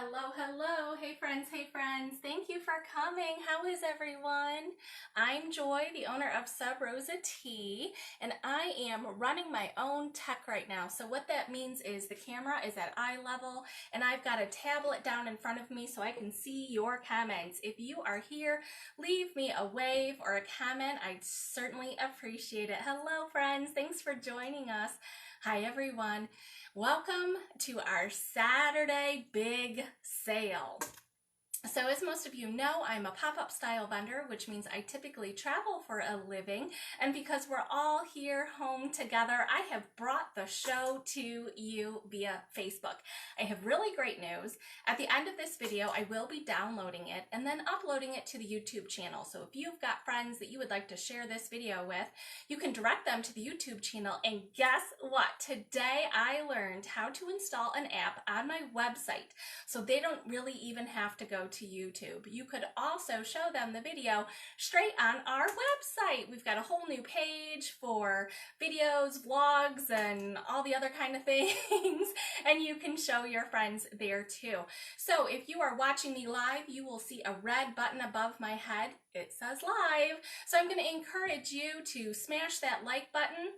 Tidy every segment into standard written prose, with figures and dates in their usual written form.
Hello, hello. Hey friends, hey friends. Thank you for coming. How is everyone? I'm Joy, the owner of Sub Rosa Tea, and I am running my own tech right now. So what that means is the camera is at eye level and I've got a tablet down in front of me so I can see your comments. If you are here, leave me a wave or a comment. I'd certainly appreciate it. Hello friends. Thanks for joining us. Hi everyone. Welcome to our Saturday big sale. So as most of you know, I'm a pop-up style vendor, which means I typically travel for a living. And because we're all here home together, I have brought the show to you via Facebook. I have really great news. At the end of this video, I will be downloading it and then uploading it to the YouTube channel. So if you've got friends that you would like to share this video with, you can direct them to the YouTube channel. And guess what? Today I learned how to install an app on my website, so they don't really even have to go to YouTube. You could also show them the video straight on our website. We've got a whole new page for videos, vlogs, and all the other kind of things, and you can show your friends there too. So if you are watching me live, you will see a red button above my head. It says live. So I'm going to encourage you to smash that like button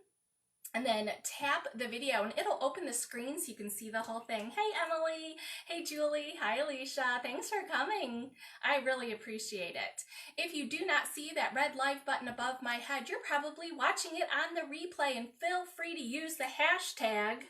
and then tap the video and it'll open the screen so you can see the whole thing. Hey Emily, hey Julie, hi Alicia, thanks for coming. I really appreciate it. If you do not see that red live button above my head, you're probably watching it on the replay, and feel free to use the hashtag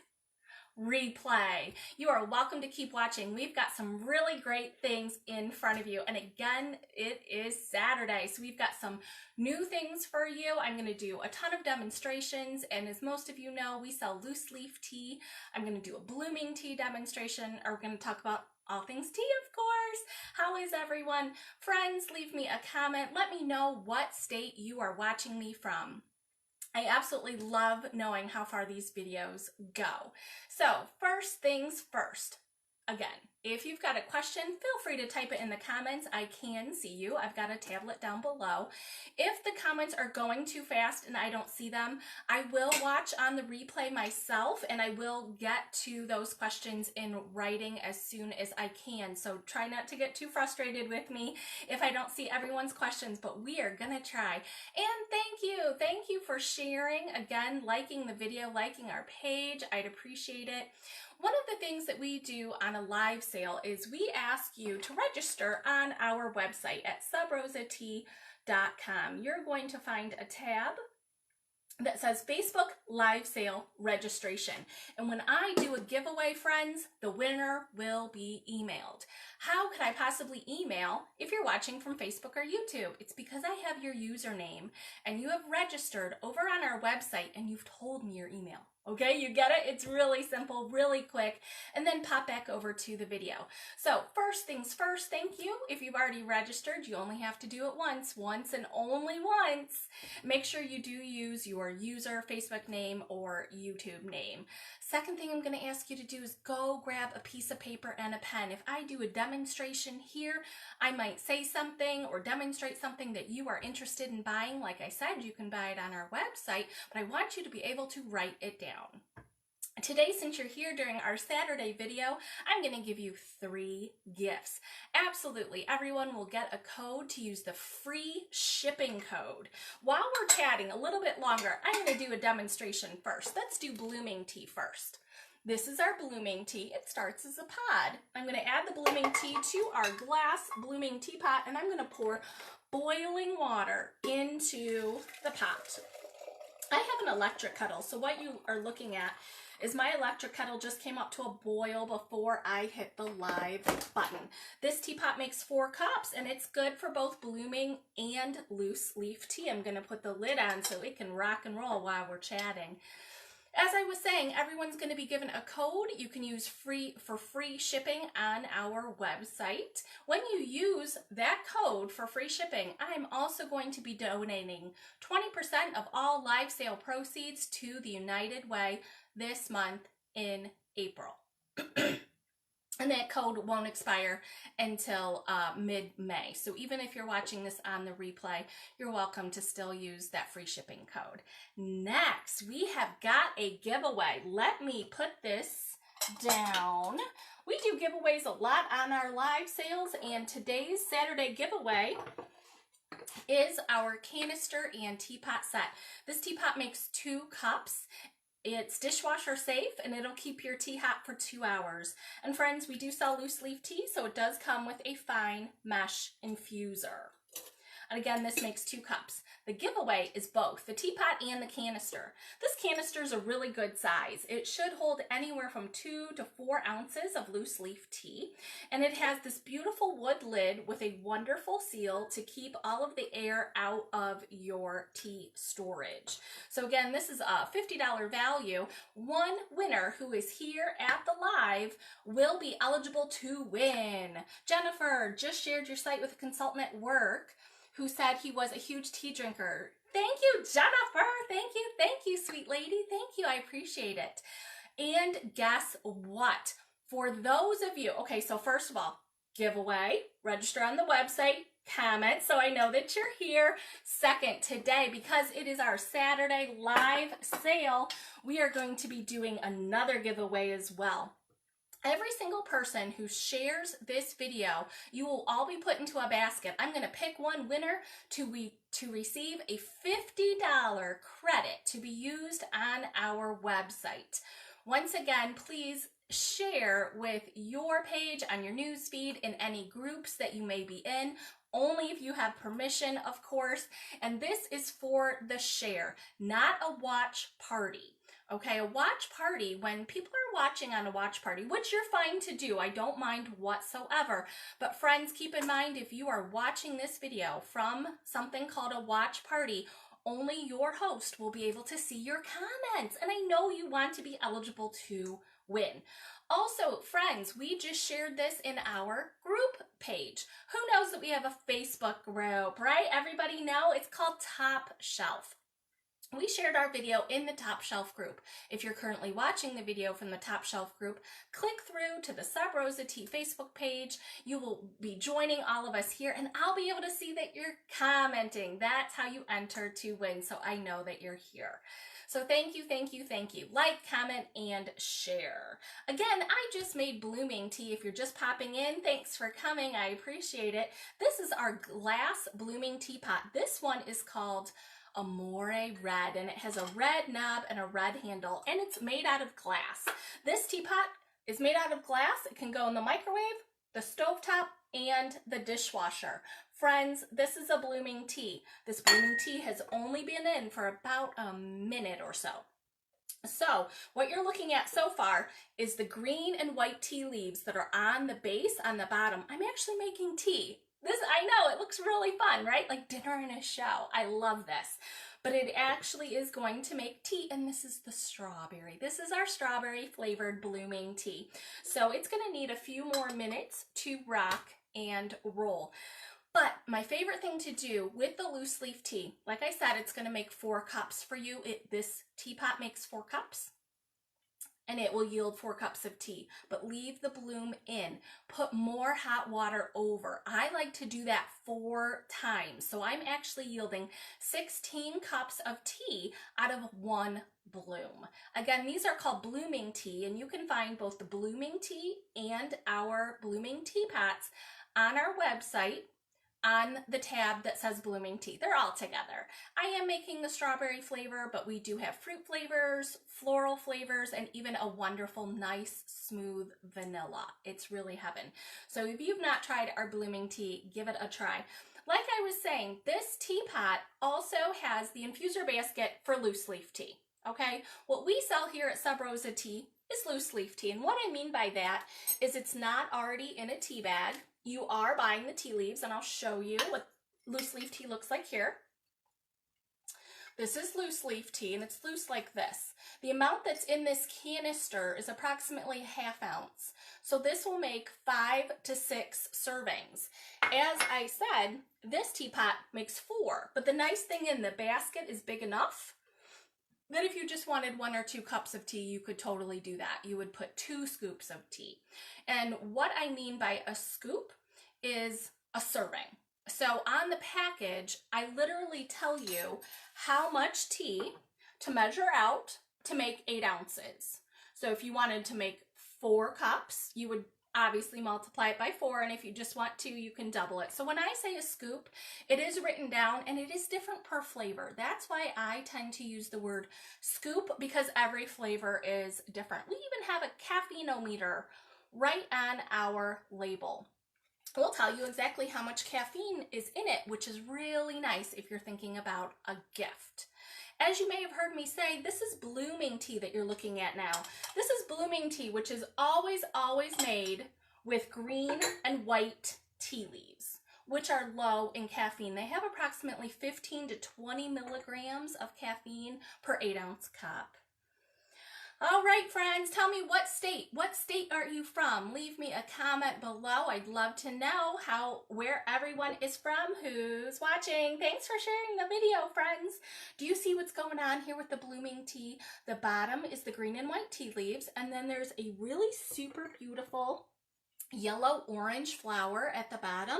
replay. You are welcome to keep watching. We've got some really great things in front of you. And again, it is Saturday, so we've got some new things for you. I'm going to do a ton of demonstrations, and as most of you know, we sell loose leaf tea. I'm going to do a blooming tea demonstration, or we're going to talk about all things tea, of course. How is everyone? Friends, leave me a comment. Let me know what state you are watching me from. I absolutely love knowing how far these videos go. So first things first, again, if you've got a question, feel free to type it in the comments. I can see you. I've got a tablet down below. If the comments are going too fast and I don't see them, I will watch on the replay myself and I will get to those questions in writing as soon as I can. So try not to get too frustrated with me if I don't see everyone's questions, but we are gonna try. And thank you. Thank you for sharing. Again, liking the video, liking our page. I'd appreciate it. One of the things that we do on a live sale is we ask you to register on our website at subrosat.com. You're going to find a tab that says Facebook Live Sale Registration. And when I do a giveaway, friends, the winner will be emailed. How could I possibly email if you're watching from Facebook or YouTube? It's because I have your username and you have registered over on our website and you've told me your email. Okay, you get it? It's really simple, really quick, and then pop back over to the video. So first things first, thank you. If you've already registered, you only have to do it once and only once. Make sure you do use your user, Facebook name, or YouTube name. Second thing I'm going to ask you to do is go grab a piece of paper and a pen. If I do a demonstration here, I might say something or demonstrate something that you are interested in buying. Like I said, you can buy it on our website, but I want you to be able to write it down. Today, since you're here during our Saturday video, I'm going to give you 3 gifts. Absolutely, everyone will get a code to use the free shipping code. While we're chatting a little bit longer, I'm going to do a demonstration first. Let's do blooming tea first. This is our blooming tea. It starts as a pod. I'm going to add the blooming tea to our glass blooming teapot, and I'm going to pour boiling water into the pot. I have an electric kettle, so what you are looking at is my electric kettle just came up to a boil before I hit the live button. This teapot makes 4 cups, and it's good for both blooming and loose leaf tea. I'm going to put the lid on so it can rock and roll while we're chatting. As I was saying, everyone's going to be given a code you can use for free shipping on our website. When you use that code for free shipping, I'm also going to be donating 20% of all live sale proceeds to the United Way this month in April. And that code won't expire until mid-May. So even if you're watching this on the replay, you're welcome to still use that free shipping code. Next, we have got a giveaway. Let me put this down. We do giveaways a lot on our live sales, and today's Saturday giveaway is our canister and teapot set. This teapot makes 2 cups. It's dishwasher safe and it'll keep your tea hot for 2 hours. And friends, we do sell loose leaf tea, so it does come with a fine mesh infuser. And again, this makes 2 cups. The giveaway is both the teapot and the canister. This canister is a really good size. It should hold anywhere from 2 to 4 ounces of loose leaf tea. And it has this beautiful wood lid with a wonderful seal to keep all of the air out of your tea storage. So again, this is a $50 value. One winner who is here at the live will be eligible to win. Jennifer just shared your site with a consultant at work who said he was a huge tea drinker. Thank you, Jennifer. Thank you, sweet lady. Thank you, I appreciate it. And guess what? For those of you, okay, so first of all, giveaway, register on the website, comment so I know that you're here. Second, today, because it is our Saturday live sale, we are going to be doing another giveaway as well. Every single person who shares this video, you will all be put into a basket. I'm going to pick one winner to receive a $50 credit to be used on our website. Once again, please share with your page on your newsfeed in any groups that you may be in. Only if you have permission, of course. And this is for the share, not a watch party. Okay, a watch party, when people are watching on a watch party, which you're fine to do, I don't mind whatsoever. But friends, keep in mind, if you are watching this video from something called a watch party, only your host will be able to see your comments. And I know you want to be eligible to win. Also, friends, we just shared this in our group page. Who knows that we have a Facebook group, right? Everybody know? It's called Top Shelf. We shared our video in the Top Shelf group. If you're currently watching the video from the Top Shelf group, click through to the Sub Rosa Tea Facebook page. You will be joining all of us here, and I'll be able to see that you're commenting. That's how you enter to win, so I know that you're here. So thank you. Like, comment, and share. Again, I just made blooming tea. If you're just popping in, thanks for coming. I appreciate it. This is our glass blooming teapot. This one is called Amore Red, and it has a red knob and a red handle, and it's made out of glass. This teapot is made out of glass. It can go in the microwave, the stovetop, and the dishwasher. Friends, this is a blooming tea. This blooming tea has only been in for about a minute or so. So what you're looking at so far is the green and white tea leaves that are on the base on the bottom. I'm actually making tea. This, I know, it looks really fun, right? Like dinner and a show. I love this. But it actually is going to make tea, and this is the strawberry. This is our strawberry flavored blooming tea. So it's going to need a few more minutes to rock and roll. But my favorite thing to do with the loose leaf tea, like I said, it's going to make 4 cups for you. This teapot makes 4 cups. And it will yield 4 cups of tea, but leave the bloom in. Put more hot water over. I like to do that 4 times. So I'm actually yielding 16 cups of tea out of 1 bloom. Again, these are called blooming tea, and you can find both the blooming tea and our blooming teapots on our website, on the tab that says blooming tea. They're all together. I am making the strawberry flavor, but we do have fruit flavors, floral flavors, and even a wonderful, nice, smooth vanilla. It's really heaven. So if you've not tried our blooming tea, give it a try. Like I was saying, this teapot also has the infuser basket for loose leaf tea. Okay, what we sell here at Sub Rosa Tea is loose leaf tea. And what I mean by that is it's not already in a tea bag. You are buying the tea leaves, and I'll show you what loose leaf tea looks like here. This is loose leaf tea, and it's loose like this. The amount that's in this canister is approximately ½ ounce. So this will make 5 to 6 servings. As I said, this teapot makes 4, but the nice thing in the basket is big enough that if you just wanted 1 or 2 cups of tea, you could totally do that. You would put 2 scoops of tea. And what I mean by a scoop is a serving. So on the package, I literally tell you how much tea to measure out to make 8 ounces. So if you wanted to make 4 cups, you would obviously multiply it by 4, and if you just want to, you can double it. So when I say a scoop, it is written down and it is different per flavor. That's why I tend to use the word scoop, because every flavor is different. We even have a caffeinometer right on our label. We'll tell you exactly how much caffeine is in it, which is really nice if you're thinking about a gift. As you may have heard me say, this is blooming tea that you're looking at now. This is blooming tea, which is always made with green and white tea leaves, which are low in caffeine. They have approximately 15 to 20 milligrams of caffeine per 8-ounce cup. All right, friends, tell me what state are you from? Leave me a comment below. I'd love to know where everyone is from who's watching. Thanks for sharing the video, friends. Do you see what's going on here with the blooming tea? The bottom is the green and white tea leaves, and then there's a really super beautiful yellow-orange flower at the bottom,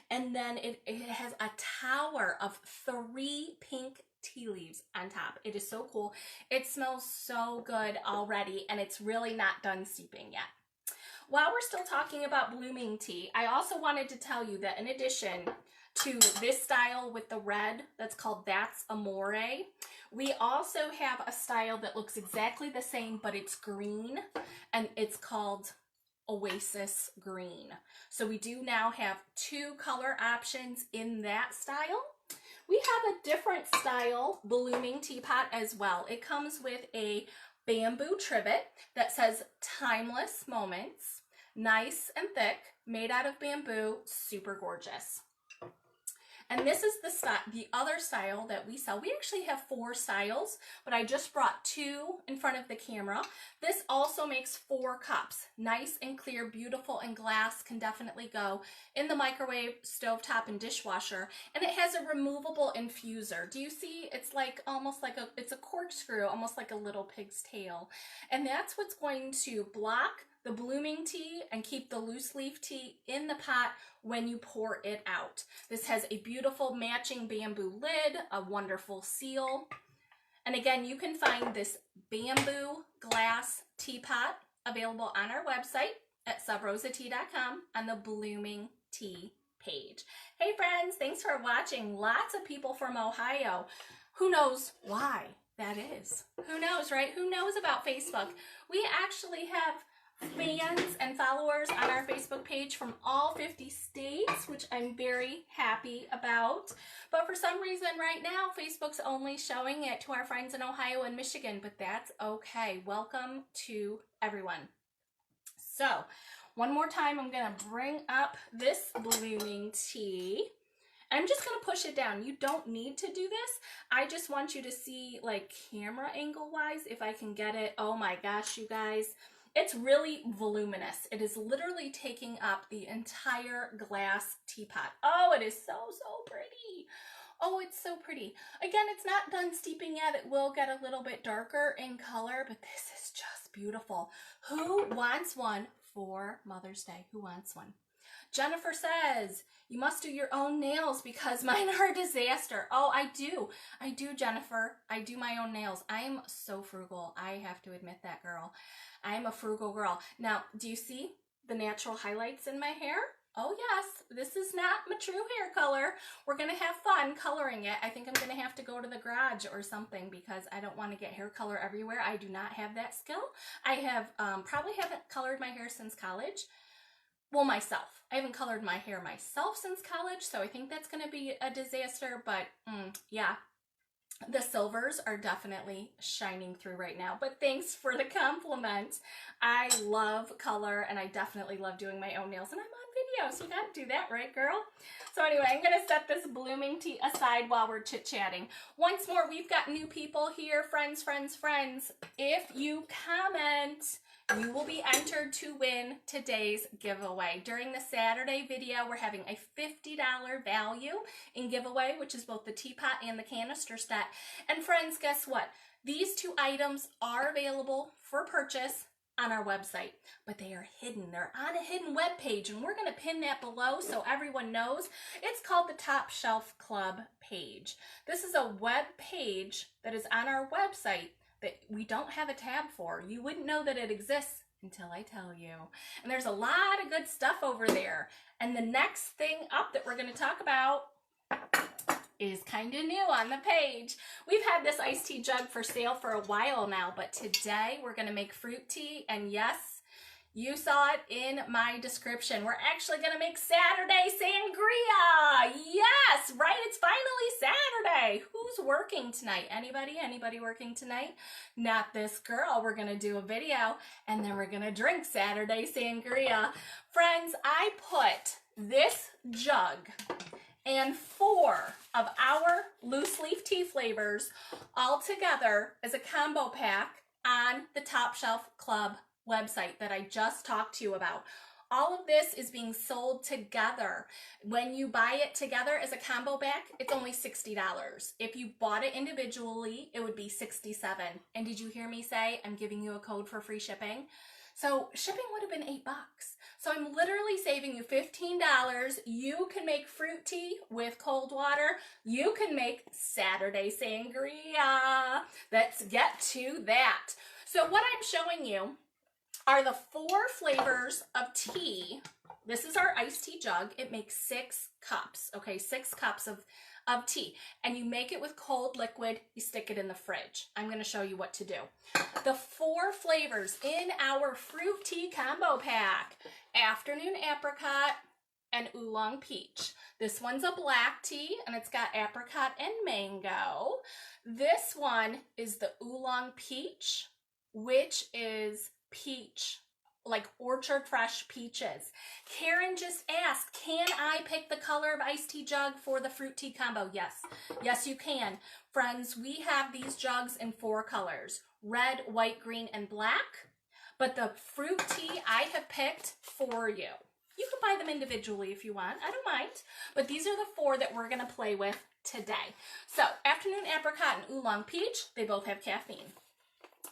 and then it has a tower of 3 pink tea leaves on top. It is so cool. It smells so good already, and it's really not done steeping yet. While we're still talking about blooming tea, I also wanted to tell you that in addition to this style with the red that's called That's Amore, we also have a style that looks exactly the same, but it's green, and it's called Oasis Green. So we do now have 2 color options in that style. We have a different style blooming teapot as well. It comes with a bamboo trivet that says Timeless Moments, nice and thick, made out of bamboo, super gorgeous. And this is the other style that we sell. We actually have 4 styles, but I just brought 2 in front of the camera. This also makes 4 cups. Nice and clear, beautiful, and glass can definitely go in the microwave, stovetop, and dishwasher. And it has a removable infuser. Do you see? It's like almost like it's a corkscrew, almost like a little pig's tail. And that's what's going to block the blooming tea and keep the loose leaf tea in the pot when you pour it out. This has a beautiful matching bamboo lid, a wonderful seal. And again, you can find this bamboo glass teapot available on our website at subrosatea.com on the blooming tea page. Hey friends, thanks for watching. Lots of people from Ohio. Who knows why that is? Who knows, right? Who knows about Facebook? We actually have fans and followers on our Facebook page from all 50 states, which I'm very happy about. But for some reason right now, Facebook's only showing it to our friends in Ohio and Michigan, but that's okay. Welcome to everyone. So, one more time, I'm going to bring up this blooming tea. I'm just going to push it down. You don't need to do this. I just want you to see, like, camera angle wise, if I can get it. Oh my gosh, you guys. It's really voluminous. It is literally taking up the entire glass teapot. Oh, it is so pretty. Oh, it's so pretty. Again, it's not done steeping yet. It will get a little bit darker in color, but this is just beautiful. Who wants one for Mother's Day? Who wants one? Jennifer says, you must do your own nails because mine are a disaster. Oh, I do, Jennifer. I do my own nails. I am so frugal. I have to admit that, girl. I'm a frugal girl. Now, do you see the natural highlights in my hair? Oh yes, this is not my true hair color. We're going to have fun coloring it. I think I'm going to have to go to the garage or something because I don't want to get hair color everywhere. I do not have that skill. I have probably haven't colored my hair since college. Well, myself. I haven't colored my hair myself since college, so I think that's going to be a disaster, but yeah. The silvers are definitely shining through right now, but thanks for the compliment. I love color, and I definitely love doing my own nails, and I'm on video, so you gotta do that, right, girl? So anyway, I'm gonna set this blooming tea aside while we're chit-chatting. Once more, we've got new people here, friends. If you comment, you will be entered to win today's giveaway. During the Saturday video, we're having a $50 value in giveaway, which is both the teapot and the canister set. And friends, guess what? These 2 items are available for purchase on our website, but they are hidden. They're on a hidden web page, and we're going to pin that below so everyone knows. It's called the Top Shelf Club page. This is a web page that is on our website that we don't have a tab for. You wouldn't know that it exists until I tell you. And there's a lot of good stuff over there. And the next thing up that we're going to talk about is kind of new on the page. We've had this iced tea jug for sale for a while now, but today we're going to make fruit tea. And yes, you saw it in my description. We're actually going to make Saturday sangria. Yes, right? It's finally Saturday. Who's working tonight? Anybody? Anybody working tonight? Not this girl. We're going to do a video and then we're going to drink Saturday sangria. Friends, I put this jug and 4 of our loose leaf tea flavors all together as a combo pack on the Top Shelf Club website that I just talked to you about. All of this is being sold together. When you buy it together as a combo pack, it's only $60. If you bought it individually, it would be $67. And did you hear me say I'm giving you a code for free shipping? So shipping would have been $8. So I'm literally saving you $15. You can make fruit tea with cold water. You can make Saturday sangria. Let's get to that. So what I'm showing you are the 4 flavors of tea. This is our iced tea jug. It makes 6 cups, okay? 6 cups of tea. And you make it with cold liquid. You stick it in the fridge. I'm going to show you what to do. The 4 flavors in our fruit tea combo pack: afternoon apricot and oolong peach. This one's a black tea and it's got apricot and mango. This one is the oolong peach, which is peach, like orchard fresh peaches. Karen just asked, can I pick the color of iced tea jug for the fruit tea combo? Yes, yes you can. Friends, we have these jugs in 4 colors: red, white, green, and black. But the fruit tea I have picked for you. You can buy them individually if you want, I don't mind. But these are the 4 that we're gonna play with today. So afternoon apricot and oolong peach, they both have caffeine.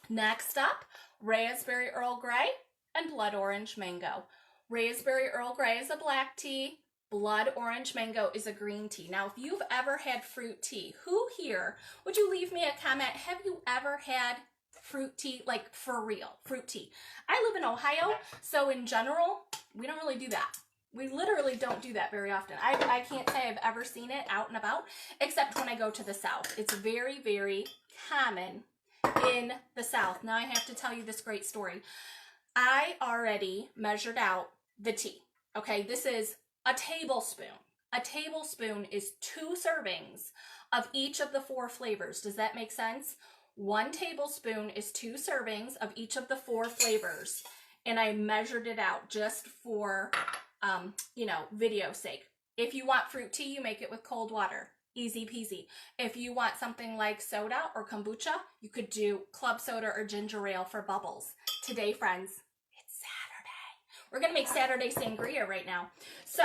Next up, raspberry Earl Grey and blood orange mango. Raspberry Earl Grey is a black tea. Blood orange mango is a green tea. Now, if you've ever had fruit tea, who here, would you leave me a comment? Have you ever had fruit tea, like for real, fruit tea? I live in Ohio, so in general, we don't really do that. We literally don't do that very often. I can't say I've ever seen it out and about, except when I go to the South. It's very, very common in the South. Now I have to tell you this great story. I already measured out the tea. Okay, this is a tablespoon. A tablespoon is 2 servings of each of the 4 flavors. Does that make sense? 1 tablespoon is 2 servings of each of the 4 flavors. And I measured it out just for, video sake. If you want fruit tea, you make it with cold water. Easy peasy. If you want something like soda or kombucha, you could do club soda or ginger ale for bubbles. Today, friends, it's Saturday. We're going to make Saturday sangria right now. So,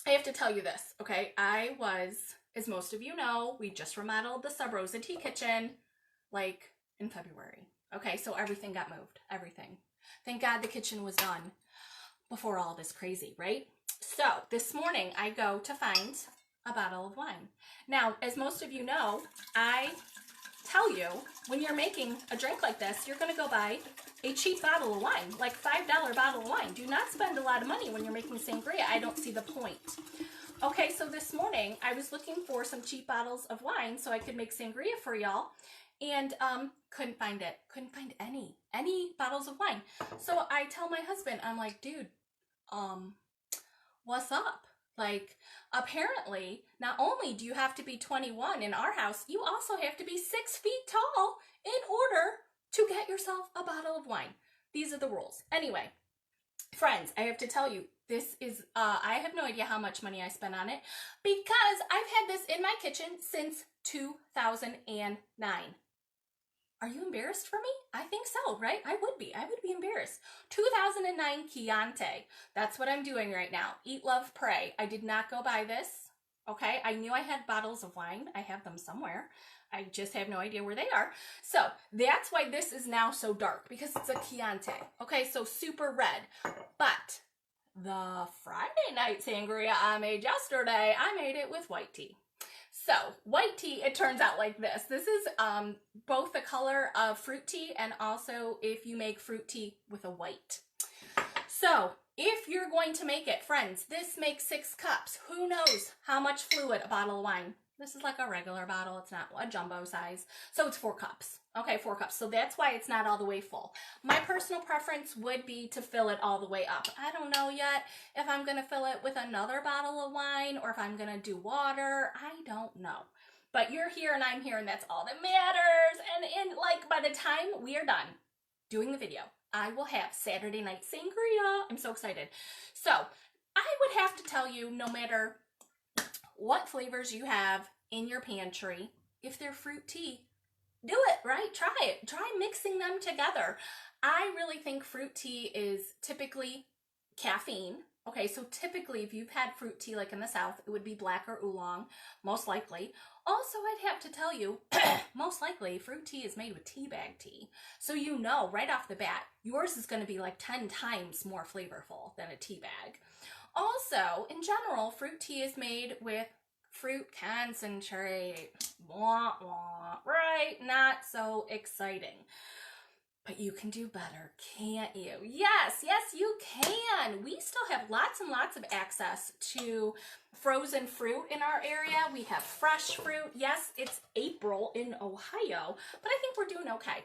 I have to tell you this, okay? I was, as most of you know, we just remodeled the Sub Rosa Tea Kitchen, like, in February. Okay, so everything got moved. Everything. Thank God the kitchen was done before all this crazy, right? So, this morning, I go to find a bottle of wine. Now, as most of you know, I tell you, when you're making a drink like this, you're going to go buy a cheap bottle of wine, like $5 bottle of wine. Do not spend a lot of money when you're making sangria. I don't see the point. Okay, so this morning, I was looking for some cheap bottles of wine so I could make sangria for y'all, and couldn't find it. Couldn't find any bottles of wine. So I tell my husband, I'm like, dude, what's up? Like, apparently, not only do you have to be 21 in our house, you also have to be 6 feet tall in order to get yourself a bottle of wine. These are the rules. Anyway, friends, I have to tell you, this is, I have no idea how much money I spent on it because I've had this in my kitchen since 2009. Are you embarrassed for me? I think so, right? I would be embarrassed. 2009 Chianti. That's what I'm doing right now. Eat, love, pray. I did not go buy this, okay? I knew I had bottles of wine. I have them somewhere. I just have no idea where they are. So that's why this is now so dark, because it's a Chianti. Okay, so super red. But the Friday night sangria I made yesterday, I made it with white tea. So white tea, it turns out like this. This is both the color of fruit tea and also if you make fruit tea with a white. So if you're going to make it, friends, this makes 6 cups. Who knows how much fluid a bottle of wine? This is like a regular bottle. It's not a jumbo size. So it's 4 cups. Okay, 4 cups. So that's why it's not all the way full. My personal preference would be to fill it all the way up. I don't know yet if I'm going to fill it with another bottle of wine or if I'm going to do water. I don't know. But you're here and I'm here and that's all that matters. And like by the time we are done doing the video, I will have Saturday night sangria. I'm so excited. So I would have to tell you, no matter what flavors you have in your pantry, if they're fruit tea, do it, right? Try it. Try mixing them together. I really think fruit tea is typically caffeine. Okay, so typically if you've had fruit tea like in the South, it would be black or oolong, most likely. Also, I'd have to tell you, most likely fruit tea is made with tea bag tea. So you know right off the bat, yours is going to be like 10 times more flavorful than a tea bag. Also, in general, fruit tea is made with fruit concentrate. Wah, wah, right? Not so exciting. But you can do better, can't you? Yes, yes, you can. We still have lots and lots of access to frozen fruit in our area. We have fresh fruit. Yes, it's April in Ohio, but I think we're doing okay.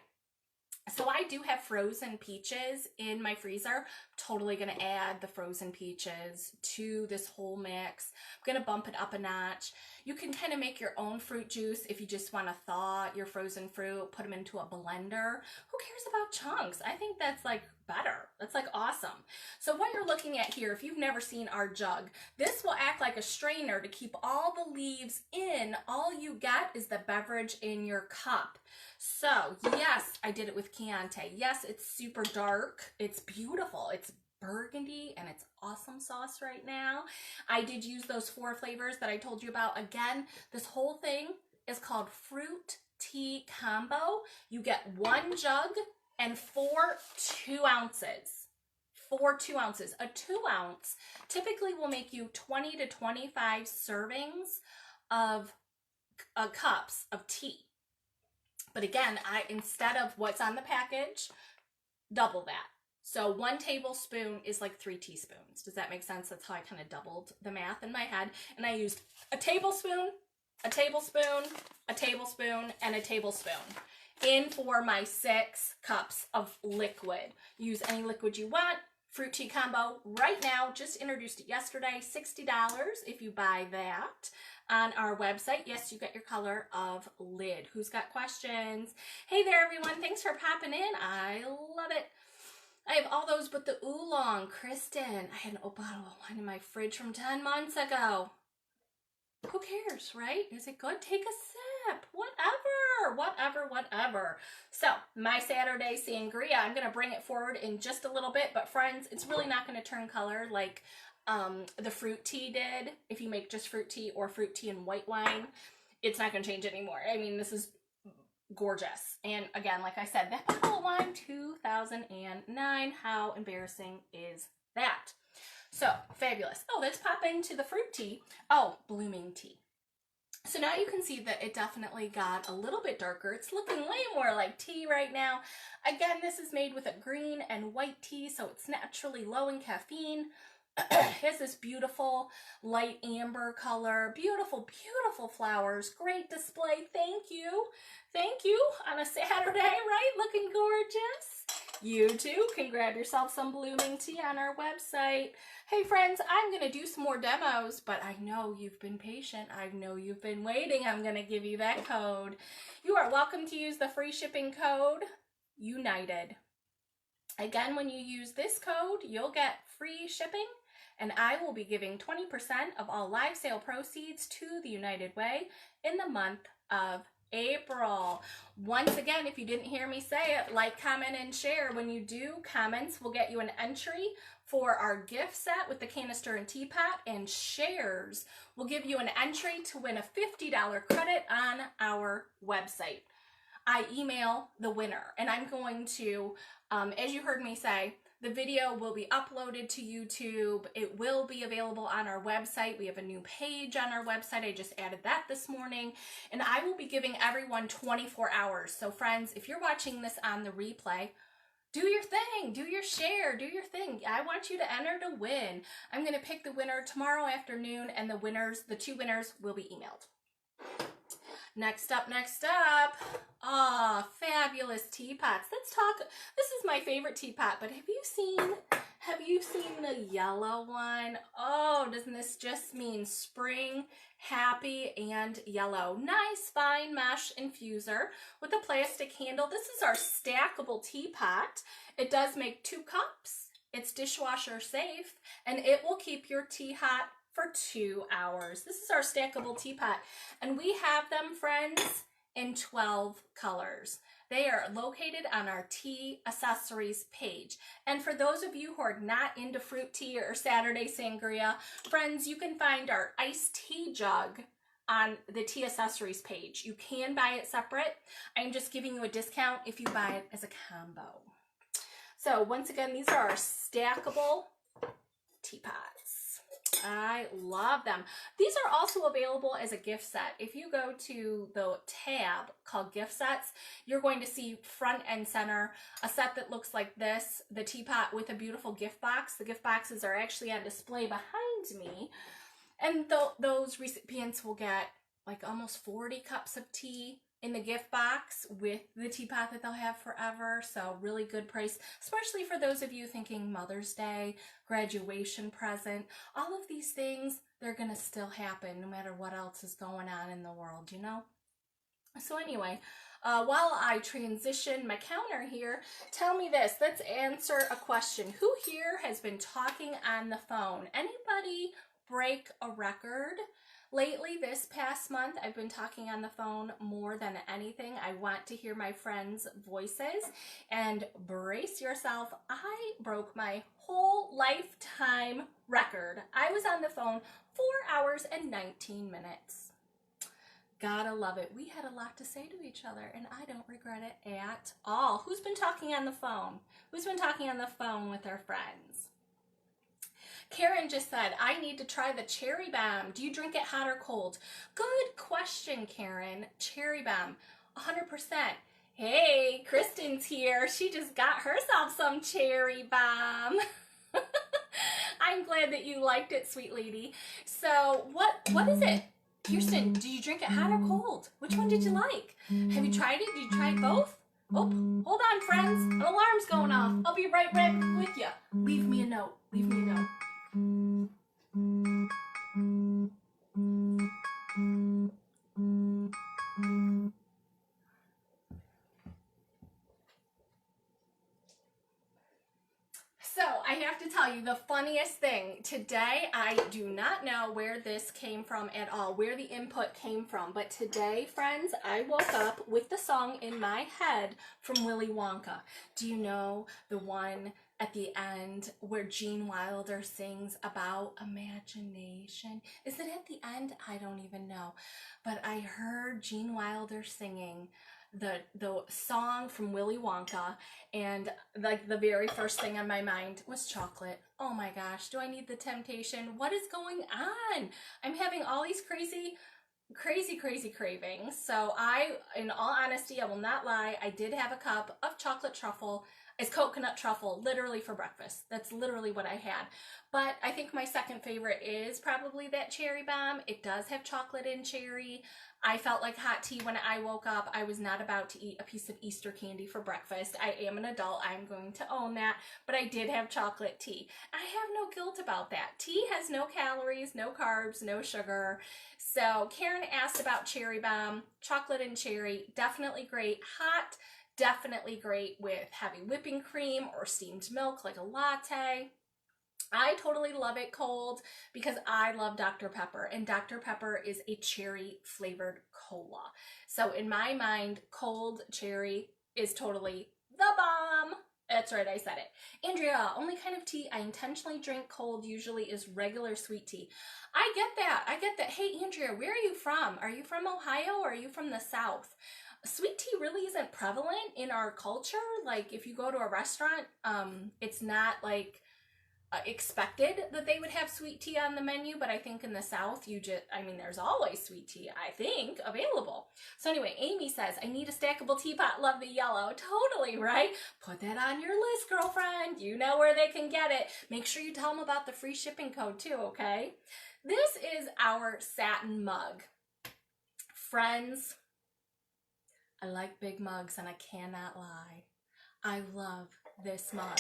So I do have frozen peaches in my freezer. Totally going to add the frozen peaches to this whole mix. I'm going to bump it up a notch. You can kind of make your own fruit juice if you just want to thaw your frozen fruit, put them into a blender. Who cares about chunks? I think that's like better. That's like awesome. So what you're looking at here, if you've never seen our jug, this will act like a strainer to keep all the leaves in. All you get is the beverage in your cup. So yes, I did it with Chianti. Yes, it's super dark. It's beautiful. It's burgundy and it's awesome sauce right now. I did use those 4 flavors that I told you about. Again, this whole thing is called fruit tea combo. You get 1 jug and 4 2-ounces. 4 2-ounces. A 2-ounce typically will make you 20 to 25 servings of cups of tea. But again, instead of what's on the package, double that. So 1 tablespoon is like 3 teaspoons. Does that make sense? That's how I kind of doubled the math in my head. And I used a tablespoon, a tablespoon, a tablespoon, and a tablespoon in for my 6 cups of liquid. Use any liquid you want. Fruit tea combo right now, just introduced it yesterday, $60 if you buy that on our website. Yes, you get your color of lid. Who's got questions? Hey there, everyone. Thanks for popping in. I love it. I have all those but the oolong. Kristen, I had an old bottle of wine in my fridge from 10 months ago. Who cares, right? Is it good? Take a sip. Whatever. So, my Saturday sangria, I'm going to bring it forward in just a little bit. But friends, it's really not going to turn color like the fruit tea did. If you make just fruit tea or fruit tea and white wine, it's not going to change anymore. I mean, this is gorgeous. And again, like I said, that bottle of wine, 2009. How embarrassing is that? So, fabulous. Oh, let's pop into the fruit tea. Oh, blooming tea. So now you can see that it definitely got a little bit darker. It's looking way more like tea right now. Again, this is made with a green and white tea, so it's naturally low in caffeine. It has this beautiful light amber color. Beautiful, beautiful flowers. Great display. Thank you. Thank you on a Saturday, right? Looking gorgeous. You too can grab yourself some blooming tea on our website. Hey friends, I'm going to do some more demos, but I know you've been patient. I know you've been waiting. I'm going to give you that code. You are welcome to use the free shipping code, United. Again, when you use this code, you'll get free shipping, and I will be giving 20% of all live sale proceeds to the United Way in the month of April. Once again, if you didn't hear me say it, like, comment, and share. When you do, comments will get you an entry for our gift set with the canister and teapot, and shares will give you an entry to win a $50 credit on our website. I email the winner, and I'm going to, as you heard me say, The video will be uploaded to YouTube. It will be available on our website. We have a new page on our website. I just added that this morning. And I will be giving everyone 24 hours. So friends, if you're watching this on the replay, do your thing, do your share, do your thing. I want you to enter to win. I'm going to pick the winner tomorrow afternoon, and the 2 winners will be emailed. Next up, fabulous teapots. Let's talk, this is my favorite teapot, but have you seen the yellow one? Oh, doesn't this just mean spring, happy, and yellow? Nice fine mesh infuser with a plastic handle. This is our stackable teapot. It does make 2 cups. It's dishwasher safe, and it will keep your tea hot for 2 hours. This is our stackable teapot, and we have them, friends, in 12 colors. They are located on our tea accessories page. And for those of you who are not into fruit tea or Saturday sangria, friends, you can find our iced tea jug on the tea accessories page. You can buy it separate. I'm just giving you a discount if you buy it as a combo. So once again, these are our stackable teapots. I love them. These are also available as a gift set. If you go to the tab called gift sets, you're going to see front and center a set that looks like this, the teapot with a beautiful gift box. The gift boxes are actually on display behind me, and those recipients will get like almost 40 cups of tea in the gift box with the teapot that they'll have forever. So really good price, especially for those of you thinking Mother's Day, graduation present, all of these things, they're gonna still happen no matter what else is going on in the world, you know? So anyway, while I transition my counter here, tell me this, let's answer a question. Who here has been talking on the phone? Anybody break a record? Lately, this past month, I've been talking on the phone more than anything. I want to hear my friends' voices, and brace yourself. I broke my whole lifetime record. I was on the phone 4 hours and 19 minutes. Gotta love it. We had a lot to say to each other, and I don't regret it at all. Who's been talking on the phone? Who's been talking on the phone with their friends? Karen just said, I need to try the cherry bomb. Do you drink it hot or cold? Good question, Karen. Cherry bomb, 100%. Hey, Kristen's here. She just got herself some cherry bomb. I'm glad that you liked it, sweet lady. So what is it? Kirsten, do you drink it hot or cold? Which one did you like? Have you tried it? Did you try both? Oh, hold on, friends. An alarm's going off. I'll be right back with you. Leave me a note. Leave me a note. So I have to tell you the funniest thing today. I do not know where this came from at all, where the input came from, but today, friends, I woke up with the song in my head from Willy Wonka. Do you know the one at the end where Gene Wilder sings about imagination? Is it at the end? I don't even know, but I heard Gene Wilder singing the song from Willy Wonka, and like the very first thing on my mind was chocolate. Oh my gosh, do I need the temptation? What is going on? I'm having all these crazy cravings. So in all honesty, I will not lie, I did have a cup of chocolate truffle. It's coconut truffle, literally for breakfast. That's literally what I had. But I think my second favorite is probably that cherry bomb. It does have chocolate and cherry. I felt like hot tea when I woke up. I was not about to eat a piece of Easter candy for breakfast. I am an adult. I'm going to own that. But I did have chocolate tea. I have no guilt about that. Tea has no calories, no carbs, no sugar. So Karen asked about cherry bomb. Chocolate and cherry, definitely great. Hot, definitely great with heavy whipping cream or steamed milk like a latte. I totally love it cold because I love Dr. Pepper, and Dr. Pepper is a cherry flavored cola. So in my mind, cold cherry is totally the bomb. That's right, I said it. Andrea, only kind of tea I intentionally drink cold usually is regular sweet tea. I get that. Hey, Andrea, where are you from? Are you from Ohio or are you from the South? Sweet tea really isn't prevalent in our culture. Like if you go to a restaurant, it's not like expected that they would have sweet tea on the menu, but I think in the South, I mean, there's always sweet tea, I think, available. So anyway, Amy says, I need a stackable teapot, love the yellow. Totally, right? Put that on your list, girlfriend. You know where they can get it. Make sure you tell them about the free shipping code too, okay? This is our satin mug. Friends, I like big mugs and I cannot lie. I love this mug,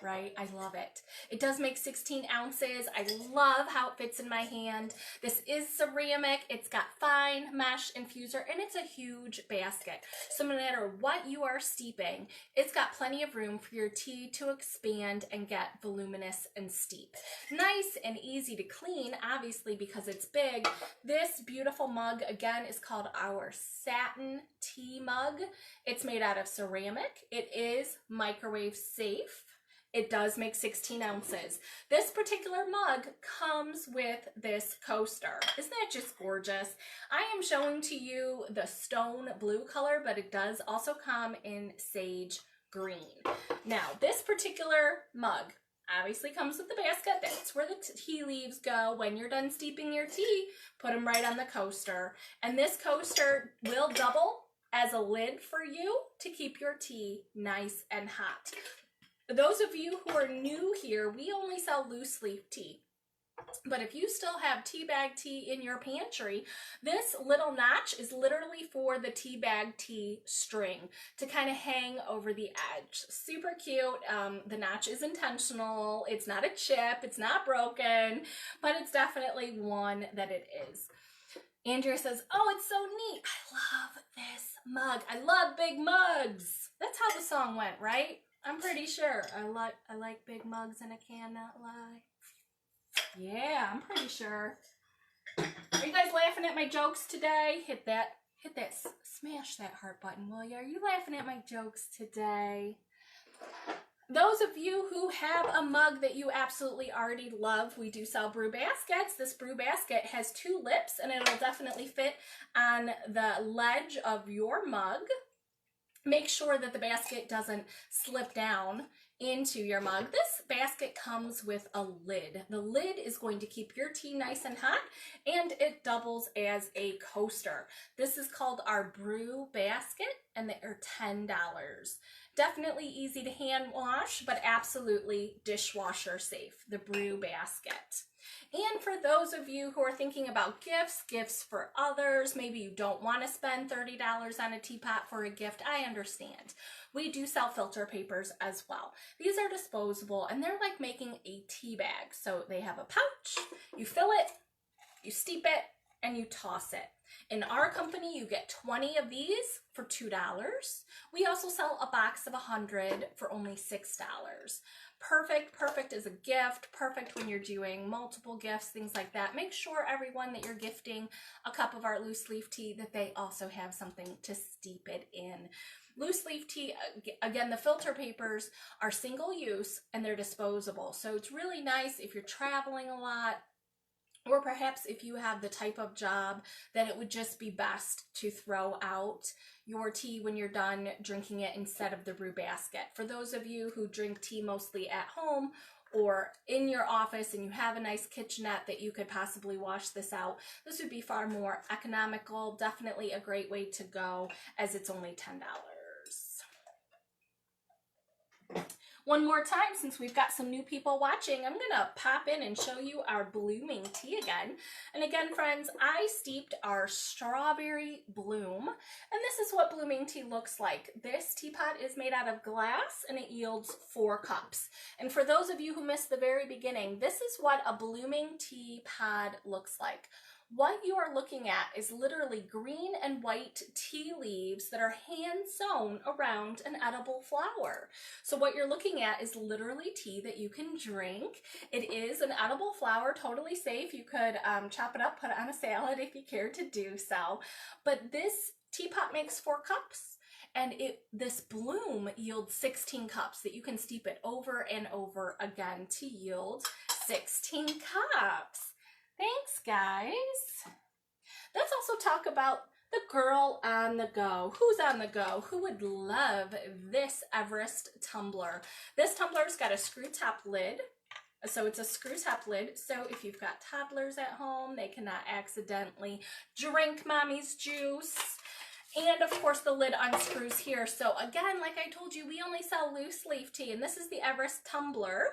right? I love it. It does make 16 ounces. I love how it fits in my hand. This is ceramic. It's got fine mesh infuser and it's a huge basket. So no matter what you are steeping, it's got plenty of room for your tea to expand and get voluminous and steep. Nice and easy to clean, obviously, because it's big. This beautiful mug, again, is called our satin tea mug. It's made out of ceramic. It is microwave safe. It does make 16 ounces. This particular mug comes with this coaster. Isn't that just gorgeous? I am showing to you the stone blue color, but it does also come in sage green. Now, this particular mug obviously comes with the basket. That's where the tea leaves go. When you're done steeping your tea, put them right on the coaster. And this coaster will double as a lid for you to keep your tea nice and hot. Those of you who are new here, we only sell loose leaf tea. But if you still have tea bag tea in your pantry, this little notch is literally for the tea bag tea string to kind of hang over the edge. Super cute. The notch is intentional. It's not a chip. It's not broken, but it's definitely one that it is. Andrea says, oh, it's so neat. I love this mug. I love big mugs. That's how the song went, right? I'm pretty sure. I like big mugs and I cannot lie. Yeah, I'm pretty sure. Are you guys laughing at my jokes today? Hit that, smash that heart button, will you? Are you laughing at my jokes today? Those of you who have a mug that you absolutely already love, we do sell brew baskets. This brew basket has 2 lips and it'll definitely fit on the ledge of your mug. Make sure that the basket doesn't slip down into your mug. This basket comes with a lid. The lid is going to keep your tea nice and hot, and it doubles as a coaster. This is called our brew basket, and they are $10. Definitely easy to hand wash, but absolutely dishwasher safe, the brew basket. And for those of you who are thinking about gifts for others, maybe you don't want to spend $30 on a teapot for a gift, I understand. We do sell filter papers as well. These are disposable and they're like making a tea bag. So they have a pouch, you fill it, you steep it, and you toss it. In our company, you get 20 of these for $2. We also sell a box of 100 for only $6. Perfect as a gift, perfect when you're doing multiple gifts, things like that. Make sure everyone that you're gifting a cup of our loose leaf tea that they also have something to steep it in. Loose leaf tea, again, the filter papers are single use and they're disposable. So it's really nice if you're traveling a lot, or perhaps if you have the type of job that it would just be best to throw out your tea when you're done drinking it instead of the brew basket. For those of you who drink tea mostly at home or in your office and you have a nice kitchenette that you could possibly wash this out, this would be far more economical. Definitely a great way to go as it's only $10. One more time, since we've got some new people watching, I'm going to pop in and show you our blooming tea again. And again, friends, I steeped our strawberry bloom, and this is what blooming tea looks like. This teapot is made out of glass, and it yields 4 cups. And for those of you who missed the very beginning, this is what a blooming tea pod looks like. What you are looking at is literally green and white tea leaves that are hand sewn around an edible flower. So what you're looking at is literally tea that you can drink. It is an edible flower, totally safe. You could chop it up, put it on a salad if you care to do so. But this teapot makes 4 cups. And this bloom yields 16 cups that you can steep it over and over again to yield 16 cups. Thanks, guys. Let's also talk about The girl on the go. Who's on the go? Who would love this Everest tumbler? This tumbler's got a screw top lid. So it's a screw top lid. So if you've got toddlers at home, they cannot accidentally drink mommy's juice. And of course the lid unscrews here. So again, like I told you, we only sell loose leaf tea, and this is the Everest tumbler.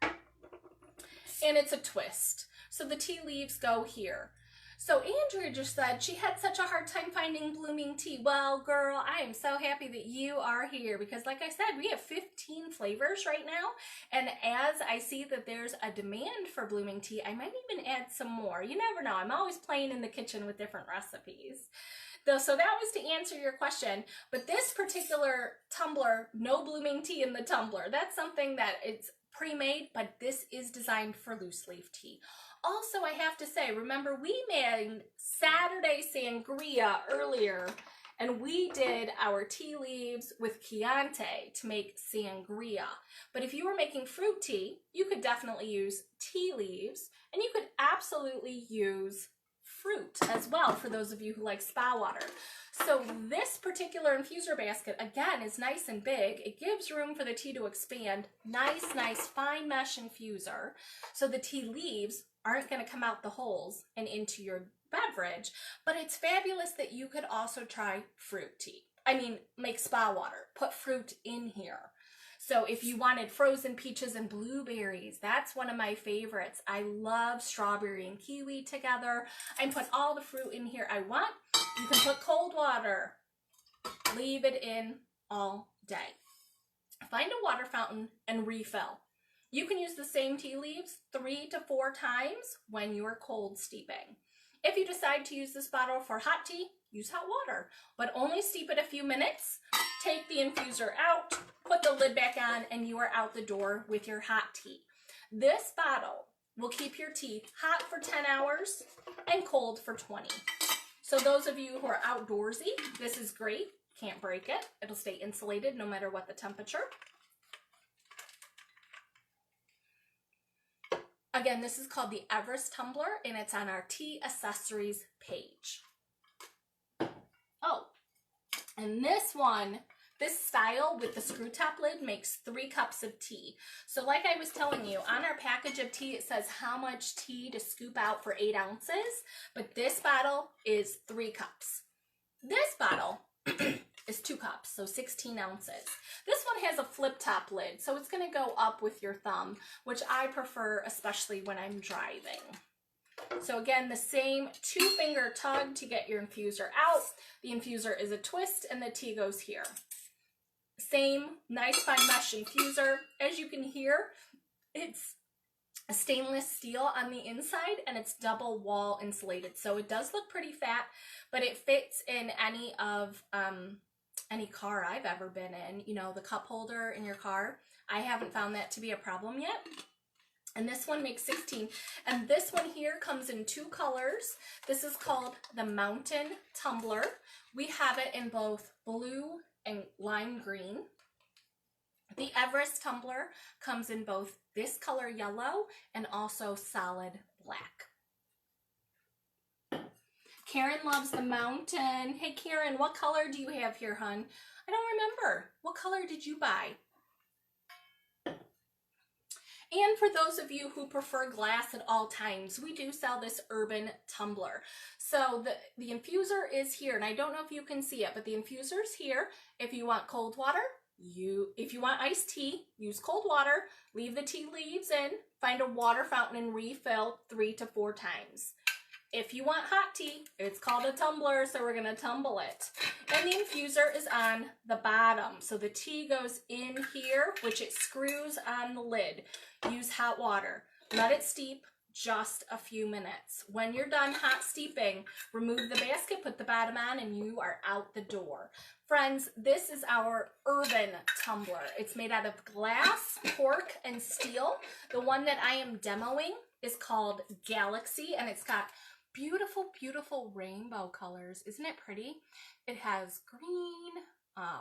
And it's a twist. So the tea leaves go here. So Andrea just said she had such a hard time finding blooming tea. Well, girl, I am so happy that you are here because like I said, we have 15 flavors right now. And as I see that there's a demand for blooming tea, I might even add some more. You never know. I'm always playing in the kitchen with different recipes. So that was to answer your question. But this particular tumbler, no blooming tea in the tumbler. That's something that it's pre-made, but this is designed for loose leaf tea. Also, I have to say, remember we made Saturday sangria earlier, and we did our tea leaves with Chianti to make sangria. But if you were making fruit tea, you could definitely use tea leaves, and you could absolutely use fruit as well for those of you who like spa water. So this particular infuser basket, again, is nice and big. It gives room for the tea to expand. Nice fine mesh infuser. So the tea leaves aren't going to come out the holes and into your beverage, but it's fabulous that you could also try fruit tea. I mean, make spa water, put fruit in here. So if you wanted frozen peaches and blueberries, that's one of my favorites. I love strawberry and kiwi together. I put all the fruit in here I want. You can put cold water. Leave it in all day. Find a water fountain and refill. You can use the same tea leaves 3 to 4 times when you're cold steeping. If you decide to use this bottle for hot tea, use hot water, but only steep it a few minutes. Take the infuser out, put the lid back on, and you are out the door with your hot tea. This bottle will keep your tea hot for 10 hours and cold for 20. So those of you who are outdoorsy, this is great. Can't break it. It'll stay insulated no matter what the temperature. Again, this is called the Everest tumbler, and it's on our tea accessories page. Oh, and this one, this style with the screw top lid makes 3 cups of tea. So like I was telling you, on our package of tea, it says how much tea to scoop out for 8 ounces, but this bottle is 3 cups. This bottle is 2 cups, so 16 ounces. This one has a flip top lid, so it's gonna go up with your thumb, which I prefer, especially when I'm driving. So again, the same 2-finger tug to get your infuser out. The infuser is a twist and the tea goes here. Same nice fine mesh infuser. As you can hear, it's a stainless steel on the inside and it's double wall insulated. So it does look pretty fat, but it fits in any of any car I've ever been in. You know, the cup holder in your car. I haven't found that to be a problem yet. And this one makes 16. And this one here comes in 2 colors. This is called the Mountain Tumbler. We have it in both blue and lime green. The Everest tumbler comes in both this color yellow and also solid black. Karen loves the mountain. Hey Karen, what color do you have here, hun? I don't remember. What color did you buy? And for those of you who prefer glass at all times, we do sell this urban tumbler. So the infuser is here, and I don't know if you can see it, but the infuser is here. If you want cold water, if you want iced tea, use cold water, leave the tea leaves in, find a water fountain and refill 3 to 4 times. If you want hot tea, it's called a tumbler, so we're gonna tumble it. And the infuser is on the bottom. So the tea goes in here, which it screws on the lid. Use hot water. Let it steep just a few minutes. When you're done hot steeping, remove the basket, put the bottom on, and you are out the door. Friends, this is our urban tumbler. It's made out of glass, cork, and steel. The one that I am demoing is called Galaxy, and it's got beautiful, beautiful rainbow colors. Isn't it pretty? It has green,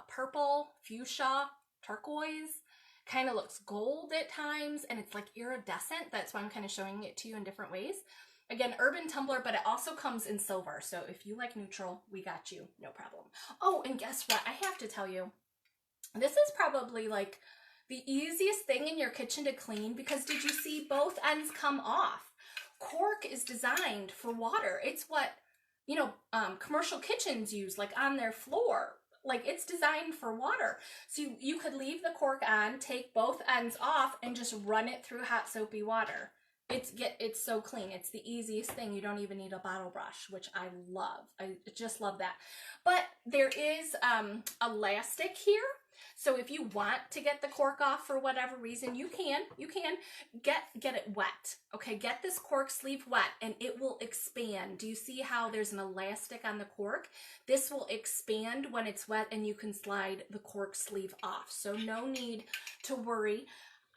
purple, fuchsia, turquoise, kind of looks gold at times, and it's like iridescent. That's why I'm kind of showing it to you in different ways. Again, urban tumbler, but it also comes in silver. So if you like neutral, we got you, no problem. Oh, and guess what? I have to tell you, this is probably like the easiest thing in your kitchen to clean, because did you see both ends come off? Cork is designed for water. It's what, commercial kitchens use, like on their floor. Like, it's designed for water. So you could leave the cork on, take both ends off, and just run it through hot soapy water. It's so clean. It's the easiest thing. You don't even need a bottle brush, which I love. I just love that. But there is elastic here. So if you want to get the cork off for whatever reason, you can get it wet. Okay, get this cork sleeve wet and it will expand. Do you see how there's an elastic on the cork? This will expand when it's wet and you can slide the cork sleeve off. So no need to worry.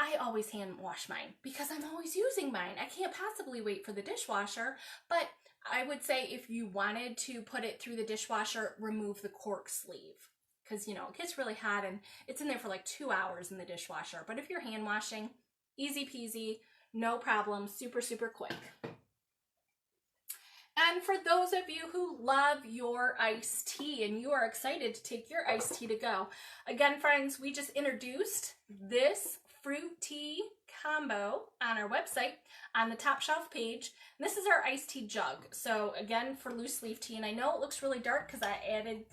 I always hand wash mine because I'm always using mine. I can't possibly wait for the dishwasher, but I would say if you wanted to put it through the dishwasher, remove the cork sleeve, because it gets really hot and it's in there for like 2 hours in the dishwasher. But if you're hand washing, easy peasy, no problem, super, super quick. And for those of you who love your iced tea and you are excited to take your iced tea to go, again, friends, we just introduced this fruit tea combo on our website on the top shelf page. And this is our iced tea jug. So again, for loose leaf tea, and I know it looks really dark because I added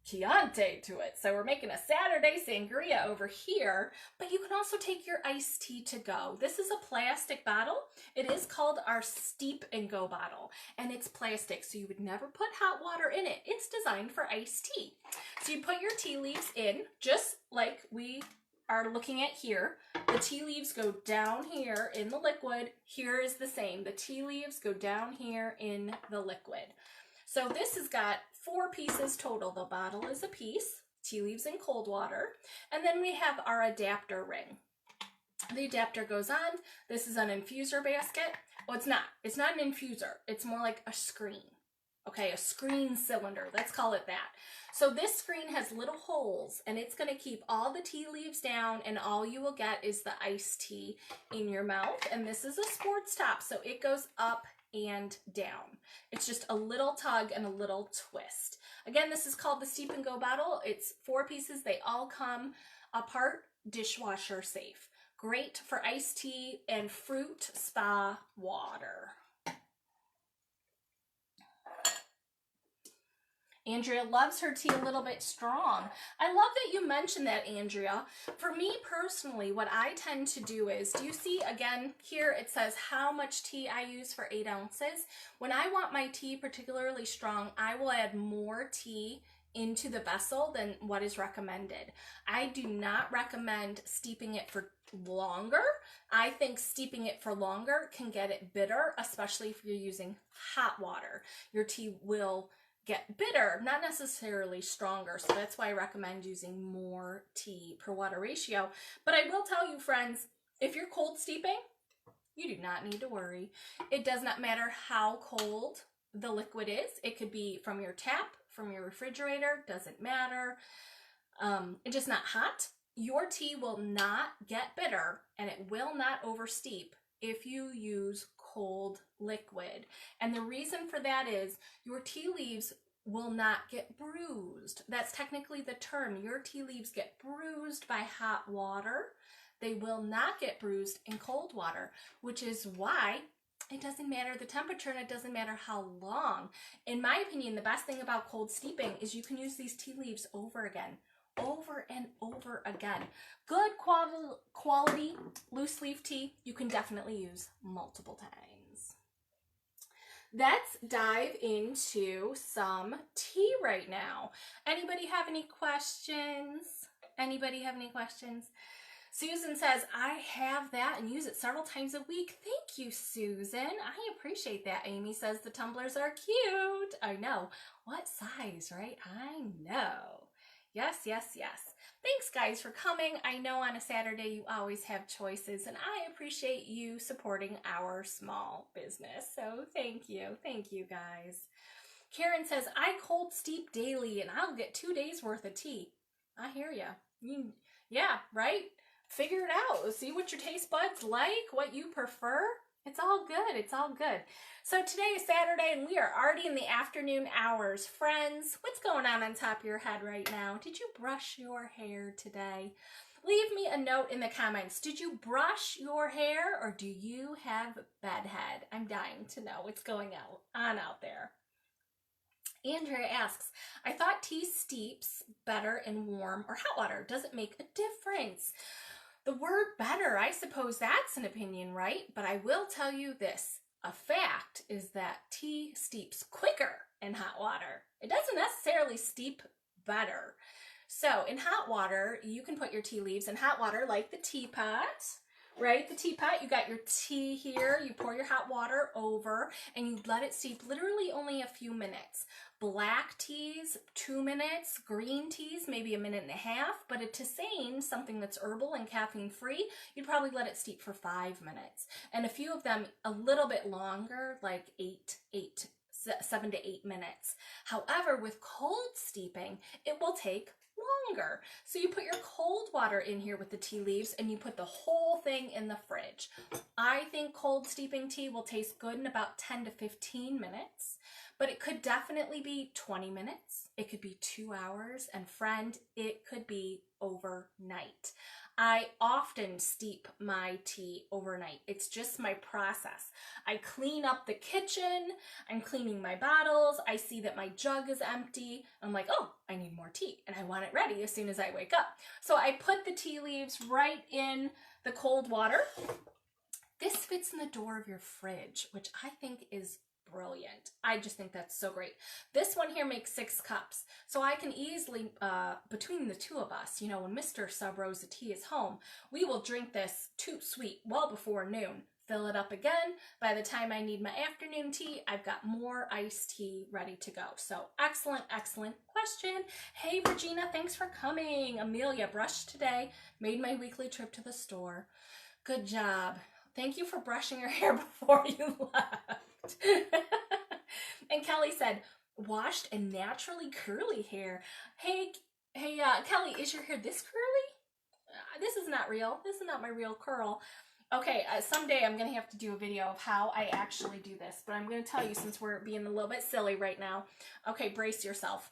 Chianti to it. So we're making a Saturday sangria over here, but you can also take your iced tea to go. This is a plastic bottle. It is called our Steep and Go bottle, and it's plastic, so you would never put hot water in it. It's designed for iced tea. So you put your tea leaves in, just like we are looking at here. The tea leaves go down here in the liquid. Here is the same. The tea leaves go down here in the liquid. So this has got 4 pieces total. The bottle is a piece, tea leaves in cold water, and then we have our adapter ring. The adapter goes on. This is an infuser basket. Oh, it's not. It's not an infuser. It's more like a screen. Okay, a screen cylinder. Let's call it that. So this screen has little holes, and it's going to keep all the tea leaves down, and all you will get is the iced tea in your mouth. And this is a sports top, so it goes up and down. It's just a little tug and a little twist. Again, this is called the Steep and Go bottle. It's 4 pieces. They all come apart, dishwasher safe. Great for iced tea and fruit spa water. Andrea loves her tea a little bit strong. I love that you mentioned that, Andrea. For me personally, what I tend to do is, do you see again here it says how much tea I use for 8 ounces? When I want my tea particularly strong, I will add more tea into the vessel than what is recommended. I do not recommend steeping it for longer. I think steeping it for longer can get it bitter, especially if you're using hot water. Your tea will get bitter, not necessarily stronger. So that's why I recommend using more tea per water ratio. But I will tell you, friends, if you're cold steeping, you do not need to worry. It does not matter how cold the liquid is. It could be from your tap, from your refrigerator, doesn't matter. It's just not hot. Your tea will not get bitter and it will not oversteep if you use cold liquid. And the reason for that is your tea leaves will not get bruised. That's technically the term. Your tea leaves get bruised by hot water. They will not get bruised in cold water, which is why it doesn't matter the temperature and it doesn't matter how long. In my opinion, the best thing about cold steeping is you can use these tea leaves over again. Over and over again. Good quality loose leaf tea you can definitely use multiple times. Let's dive into some tea right now. Anybody have any questions? Anybody have any questions? Susan says, I have that and use it several times a week. Thank you, Susan. I appreciate that. Amy says the tumblers are cute. I know. What size, right? I know. Yes, yes, yes. Thanks, guys, for coming. I know on a Saturday you always have choices, and I appreciate you supporting our small business. So thank you. Thank you, guys. Karen says, I cold steep daily, and I'll get 2 days worth of tea. I hear you. Yeah, right? Figure it out. See what your taste buds like, what you prefer. It's all good. It's all good. So today is Saturday and we are already in the afternoon hours. Friends, what's going on top of your head right now? Did you brush your hair today? Leave me a note in the comments. Did you brush your hair or do you have bedhead? I'm dying to know what's going on out there. Andrea asks, I thought tea steeps better in warm or hot water. Does it make a difference? The word better, I suppose that's an opinion, right? But I will tell you this. A fact is that tea steeps quicker in hot water. It doesn't necessarily steep better. So in hot water, you can put your tea leaves in hot water like the teapot, right? The teapot, you got your tea here, you pour your hot water over and you let it steep literally only a few minutes. Black teas, 2 minutes, green teas, maybe 1.5 minutes, but a tisane, something that's herbal and caffeine free, you'd probably let it steep for 5 minutes. And a few of them a little bit longer, like 7 to 8 minutes. However, with cold steeping, it will take longer. So you put your cold water in here with the tea leaves and you put the whole thing in the fridge. I think cold steeping tea will taste good in about 10 to 15 minutes, but it could definitely be 20 minutes. It could be 2 hours, and friend, it could be overnight. I often steep my tea overnight. It's just my process. I clean up the kitchen, I'm cleaning my bottles, I see that my jug is empty, I'm like, oh, I need more tea, and I want it ready as soon as I wake up. So I put the tea leaves right in the cold water. This fits in the door of your fridge, which I think is brilliant. I just think that's so great. This one here makes 6 cups. So I can easily, between the two of us, you know, when Mr. Sub Rosa Tea is home, we will drink this toot sweet well before noon. Fill it up again. By the time I need my afternoon tea, I've got more iced tea ready to go. So excellent, excellent question. Hey, Regina, thanks for coming. Amelia, brushed today. Made my weekly trip to the store. Good job. Thank you for brushing your hair before you left. And Kelly said, washed and naturally curly hair. Hey, Kelly, is your hair this curly? This is not real. This is not my real curl. Okay, someday I'm going to have to do a video of how I actually do this, but I'm going to tell you since we're being a little bit silly right now. Okay, brace yourself.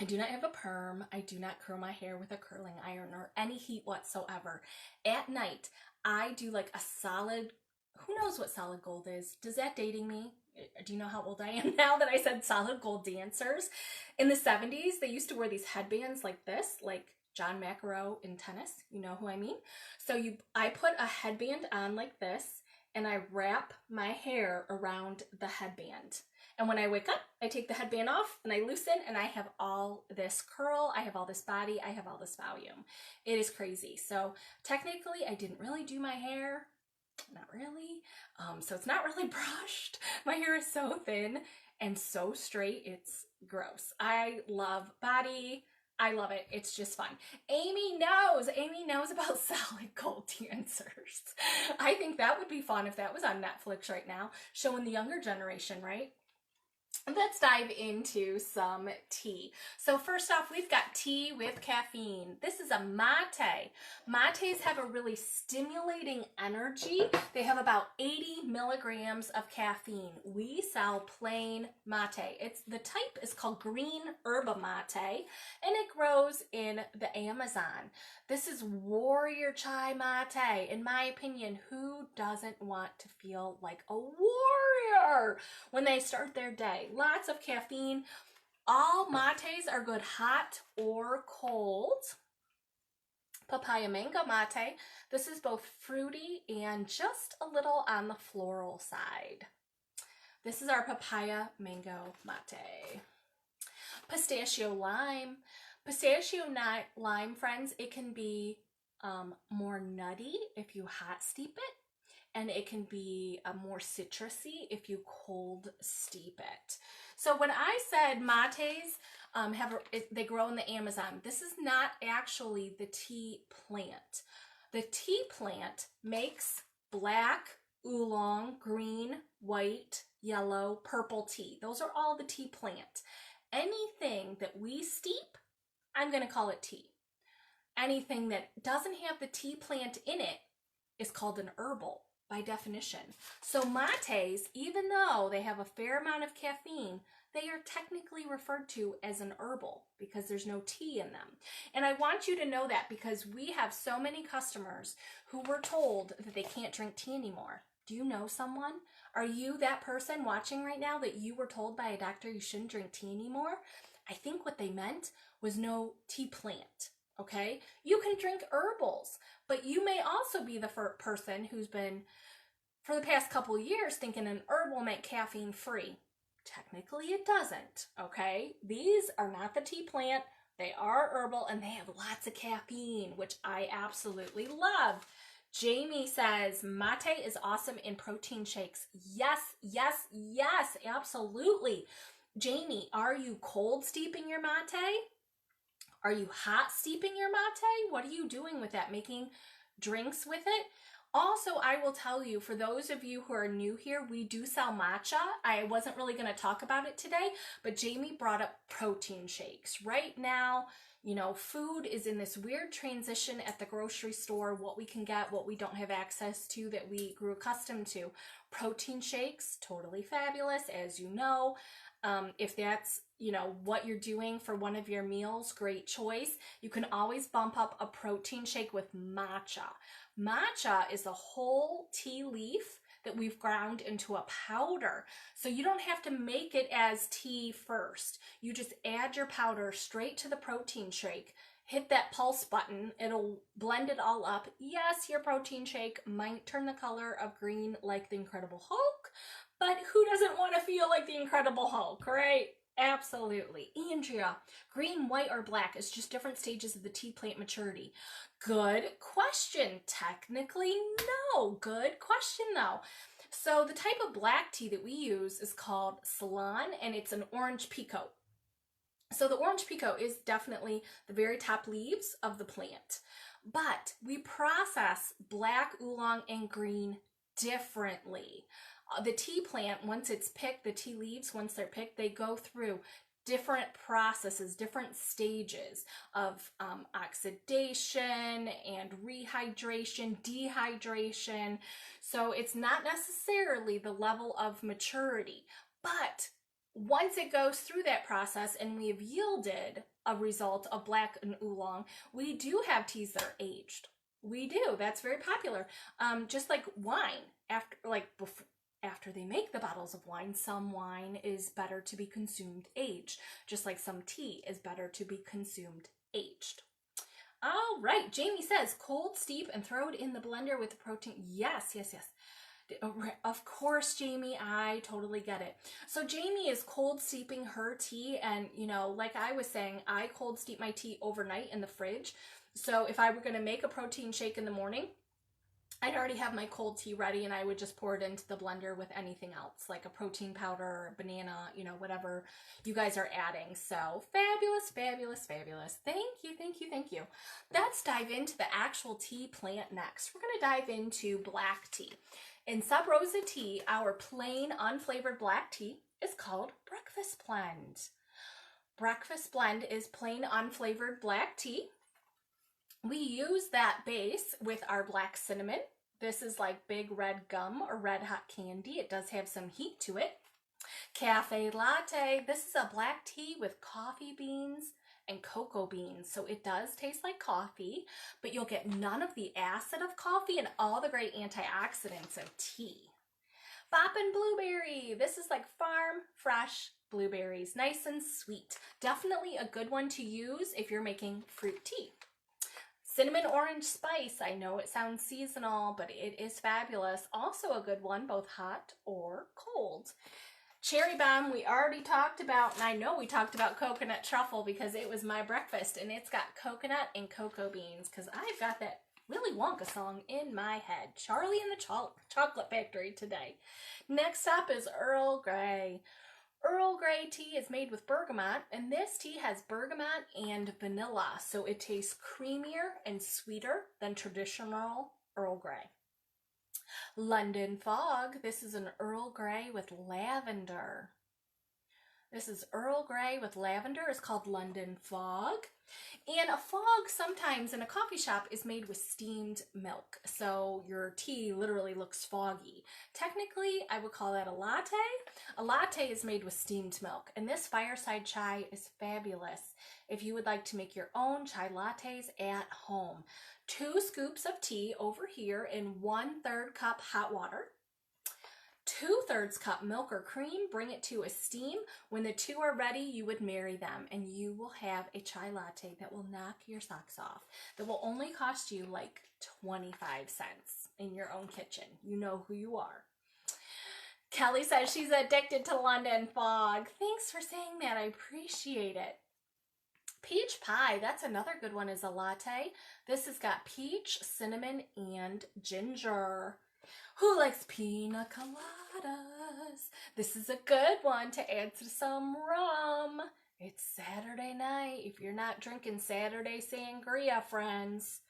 I do not have a perm. I do not curl my hair with a curling iron or any heat whatsoever. At night, I do like a solid, who knows what solid gold is? Does that dating me? Do you know how old I am now that I said solid gold dancers? In the 70s, they used to wear these headbands like this, like John McEnroe in tennis. You know who I mean? So I put a headband on like this, and I wrap my hair around the headband. And when I wake up, I take the headband off and I loosen, and I have all this curl, I have all this body, I have all this volume. It is crazy. So technically, I didn't really do my hair. Not really. So it's not really brushed. My hair is so thin and so straight. It's gross. I love body. I love it. It's just fun. Amy knows. Amy knows about solid gold dancers. I think that would be fun if that was on Netflix right now, showing the younger generation, right? Let's dive into some tea. So first off, we've got tea with caffeine. This is a mate. Mates have a really stimulating energy. They have about 80 milligrams of caffeine. We sell plain mate. The type is called green yerba mate, and it grows in the Amazon. This is warrior chai mate. In my opinion, who doesn't want to feel like a warrior when they start their day? Lots of caffeine. All mates are good hot or cold. Papaya mango mate. This is both fruity and just a little on the floral side. This is our papaya mango mate. Pistachio lime. Pistachio lime, friends, it can be more nutty if you hot steep it. And it can be more citrusy if you cold steep it. So when I said mates they grow in the Amazon, this is not actually the tea plant. The tea plant makes black, oolong, green, white, yellow, purple tea. Those are all the tea plant. Anything that we steep, I'm going to call it tea. Anything that doesn't have the tea plant in it is called an herbal. by definition. So mates, even though they have a fair amount of caffeine, they are technically referred to as an herbal because there's no tea in them. And I want you to know that because we have so many customers who were told that they can't drink tea anymore. Do you know someone? Are you that person watching right now that you were told by a doctor you shouldn't drink tea anymore? I think what they meant was no tea plant, okay? You can drink herbals, but you may also be the person who's been, for the past couple of years, thinking an herbal meant caffeine free. Technically, it doesn't, okay? These are not the tea plant. They are herbal, and they have lots of caffeine, which I absolutely love. Jamie says, mate is awesome in protein shakes. Yes, yes, yes, absolutely. Jamie, are you cold steeping your mate? Are you hot steeping your mate? What are you doing with that? Making drinks with it? Also, I will tell you, for those of you who are new here, we do sell matcha. I wasn't really going to talk about it today, but Jamie brought up protein shakes. Right now, you know, food is in this weird transition at the grocery store, what we can get, what we don't have access to that we grew accustomed to. Protein shakes, totally fabulous, as you know. If that's, you know, what you're doing for one of your meals, great choice. You can always bump up a protein shake with matcha. Matcha is a whole tea leaf that we've ground into a powder. So you don't have to make it as tea first. You just add your powder straight to the protein shake. Hit that pulse button. It'll blend it all up. Yes, your protein shake might turn the color of green like the Incredible Hulk, but who doesn't want to feel like the Incredible Hulk, right? Absolutely. Andrea, green, white, or black is just different stages of the tea plant maturity. Good question. Technically, no. Good question, though. So the type of black tea that we use is called Ceylon, and it's an orange pekoe. So the orange pekoe is definitely the very top leaves of the plant. But we process black, oolong, and green differently. The tea plant, once it's picked, the tea leaves, once they're picked, they go through different processes, different stages of oxidation and rehydration, dehydration. So it's not necessarily the level of maturity, but once it goes through that process and we have yielded a result of black and oolong, we do have teas that are aged. We do. That's very popular. Just like wine, after they make the bottles of wine, some wine is better to be consumed aged, just like some tea is better to be consumed aged. All right, Jamie says, cold steep and throw it in the blender with the protein. Yes, yes, yes. Of course, Jamie, I totally get it. So Jamie is cold steeping her tea, and you know, like I was saying, I cold steep my tea overnight in the fridge. So if I were going to make a protein shake in the morning, I'd already have my cold tea ready, and I would just pour it into the blender with anything else, like a protein powder, banana, you know, whatever you guys are adding. So fabulous, fabulous, fabulous. Thank you, thank you, thank you. Let's dive into the actual tea plant next. We're going to dive into black tea. In Sub Rosa tea, our plain unflavored black tea is called Breakfast Blend. Breakfast Blend is plain unflavored black tea. We use that base with our black cinnamon. This is like big red gum or red hot candy. It does have some heat to it. Cafe latte. This is a black tea with coffee beans and cocoa beans. So it does taste like coffee, but you'll get none of the acid of coffee and all the great antioxidants of tea. Boppin' blueberry. This is like farm fresh blueberries. Nice and sweet. Definitely a good one to use if you're making fruit tea. Cinnamon orange spice. I know it sounds seasonal, but it is fabulous. Also a good one, both hot or cold. Cherry bomb, we already talked about, and I know we talked about coconut truffle because it was my breakfast, and it's got coconut and cocoa beans because I've got that Willy Wonka song in my head. Charlie and the Chocolate Factory today. Next up is Earl Grey. Earl Grey tea is made with bergamot, and this tea has bergamot and vanilla, so it tastes creamier and sweeter than traditional Earl Grey. London Fog, this is an Earl Grey with lavender. This is Earl Grey with lavender. It's called London Fog. And a fog sometimes in a coffee shop is made with steamed milk. So your tea literally looks foggy. Technically, I would call that a latte. A latte is made with steamed milk. And this fireside chai is fabulous if you would like to make your own chai lattes at home. 2 scoops of tea over here in 1/3 cup hot water. 2/3 cup milk or cream, bring it to a steam. When the 2 are ready, you would marry them and you will have a chai latte that will knock your socks off. That will only cost you like 25 cents in your own kitchen. You know who you are. Kelly says she's addicted to London Fog. Thanks for saying that. I appreciate it. Peach pie, that's another good one as a latte. This has got peach, cinnamon, and ginger. Who likes pina coladas? This is a good one to add to some rum. It's Saturday night. If you're not drinking Saturday sangria, friends,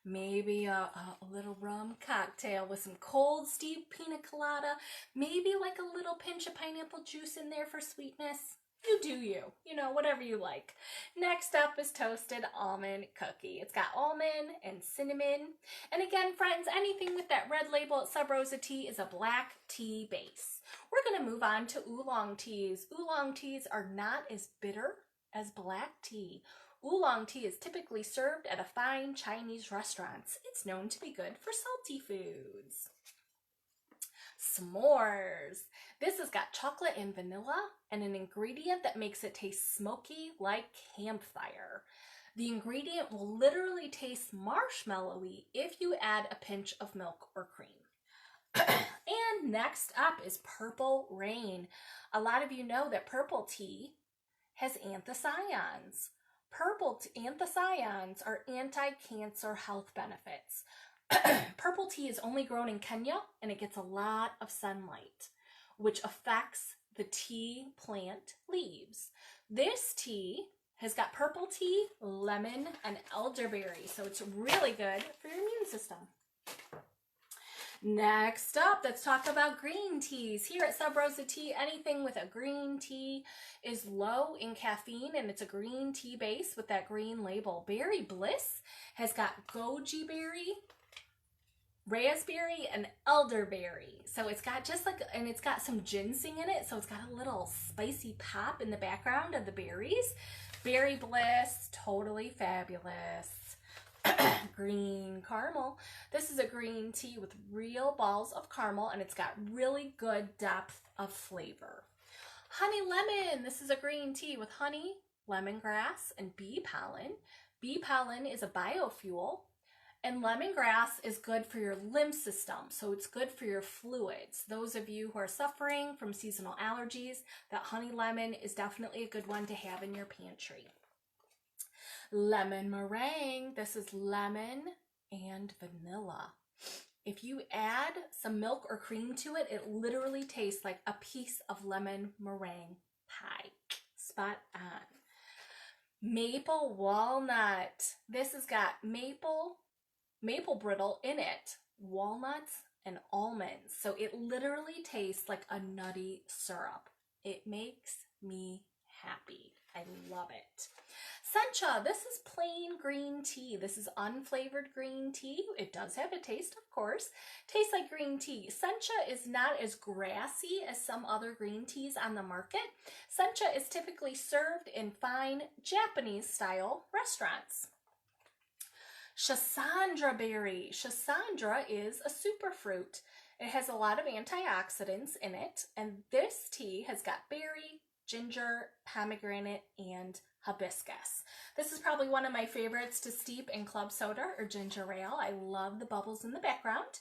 maybe a little rum cocktail with some cold steep pina colada, maybe like a little pinch of pineapple juice in there for sweetness. You do you. You know, whatever you like. Next up is toasted almond cookie. It's got almond and cinnamon. And again, friends, anything with that red label at Sub Rosa Tea is a black tea base. We're going to move on to oolong teas. Oolong teas are not as bitter as black tea. Oolong tea is typically served at a fine Chinese restaurant. It's known to be good for salty foods. S'mores. This has got chocolate and vanilla and an ingredient that makes it taste smoky like campfire. The ingredient will literally taste marshmallowy if you add a pinch of milk or cream. And next up is Purple Rain. A lot of you know that purple tea has anthocyanins. Anthocyanins are anti-cancer health benefits. Purple tea is only grown in Kenya and it gets a lot of sunlight, which affects the tea plant leaves. This tea has got purple tea, lemon, and elderberry, so it's really good for your immune system. Next up, let's talk about green teas. Here at Sub Rosa Tea, anything with a green tea is low in caffeine and it's a green tea base with that green label. Berry Bliss has got goji berry, raspberry, and elderberry. So it's got and it's got some ginseng in it, so it's got a little spicy pop in the background of the berries. Berry Bliss, totally fabulous. Green caramel. This is a green tea with real balls of caramel and it's got really good depth of flavor. Honey lemon. This is a green tea with honey, lemongrass, and bee pollen. Bee pollen is a biofuel. And lemongrass is good for your lymph system, so it's good for your fluids. Those of you who are suffering from seasonal allergies, that honey lemon is definitely a good one to have in your pantry. Lemon meringue. This is lemon and vanilla. If you add some milk or cream to it, it literally tastes like a piece of lemon meringue pie. Spot on. Maple walnut. This has got maple brittle in it, walnuts, and almonds. So it literally tastes like a nutty syrup. It makes me happy. I love it. Sencha, this is plain green tea. This is unflavored green tea. It does have a taste, of course. Tastes like green tea. Sencha is not as grassy as some other green teas on the market. Sencha is typically served in fine Japanese-style restaurants. Schisandra berry. Schisandra is a superfruit. It has a lot of antioxidants in it, and this tea has got berry, ginger, pomegranate, and hibiscus. This is probably one of my favorites to steep in club soda or ginger ale. I love the bubbles in the background.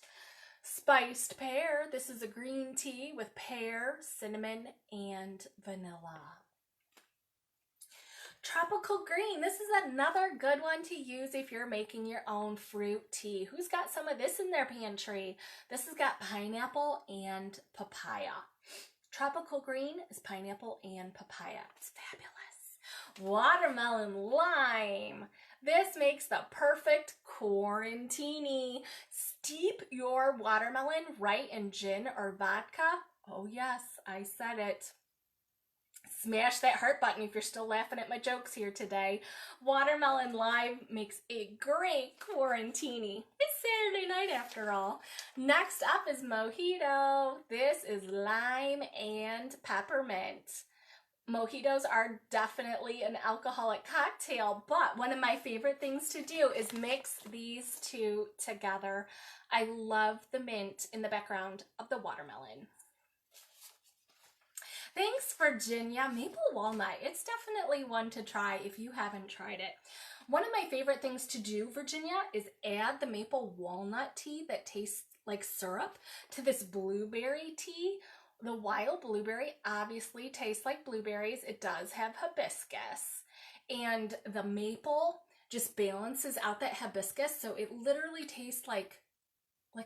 Spiced pear. This is a green tea with pear, cinnamon, and vanilla. Tropical green. This is another good one to use if you're making your own fruit tea. Who's got some of this in their pantry? This has got pineapple and papaya. Tropical green is pineapple and papaya. It's fabulous. Watermelon lime. This makes the perfect quarantini. Steep your watermelon right in gin or vodka. Oh yes, I said it. Smash that heart button if you're still laughing at my jokes here today. Watermelon lime makes a great quarantini. It's Saturday night after all. Next up is mojito. This is lime and peppermint. Mojitos are definitely an alcoholic cocktail, but one of my favorite things to do is mix these two together. I love the mint in the background of the watermelon. Thanks, Virginia. Maple walnut. It's definitely one to try if you haven't tried it. One of my favorite things to do, Virginia, is add the maple walnut tea that tastes like syrup to this blueberry tea. The wild blueberry obviously tastes like blueberries. It does have hibiscus. And the maple just balances out that hibiscus, so it literally tastes like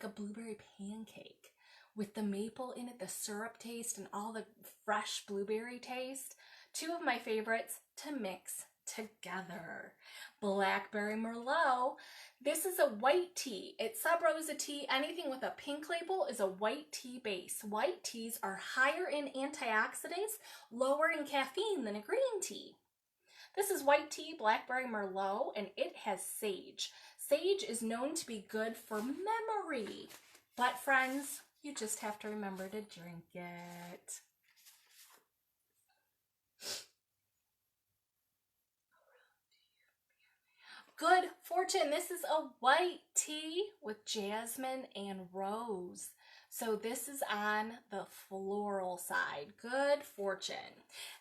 a blueberry pancake. With the maple in it, the syrup taste, and all the fresh blueberry taste. Two of my favorites to mix together. Blackberry Merlot. This is a white tea. It's Sub Rosa tea. Anything with a pink label is a white tea base. White teas are higher in antioxidants, lower in caffeine than a green tea. This is white tea, Blackberry Merlot, and it has sage. Sage is known to be good for memory. But friends, you just have to remember to drink it. Good fortune. This is a white tea with jasmine and rose. So this is on the floral side. Good fortune.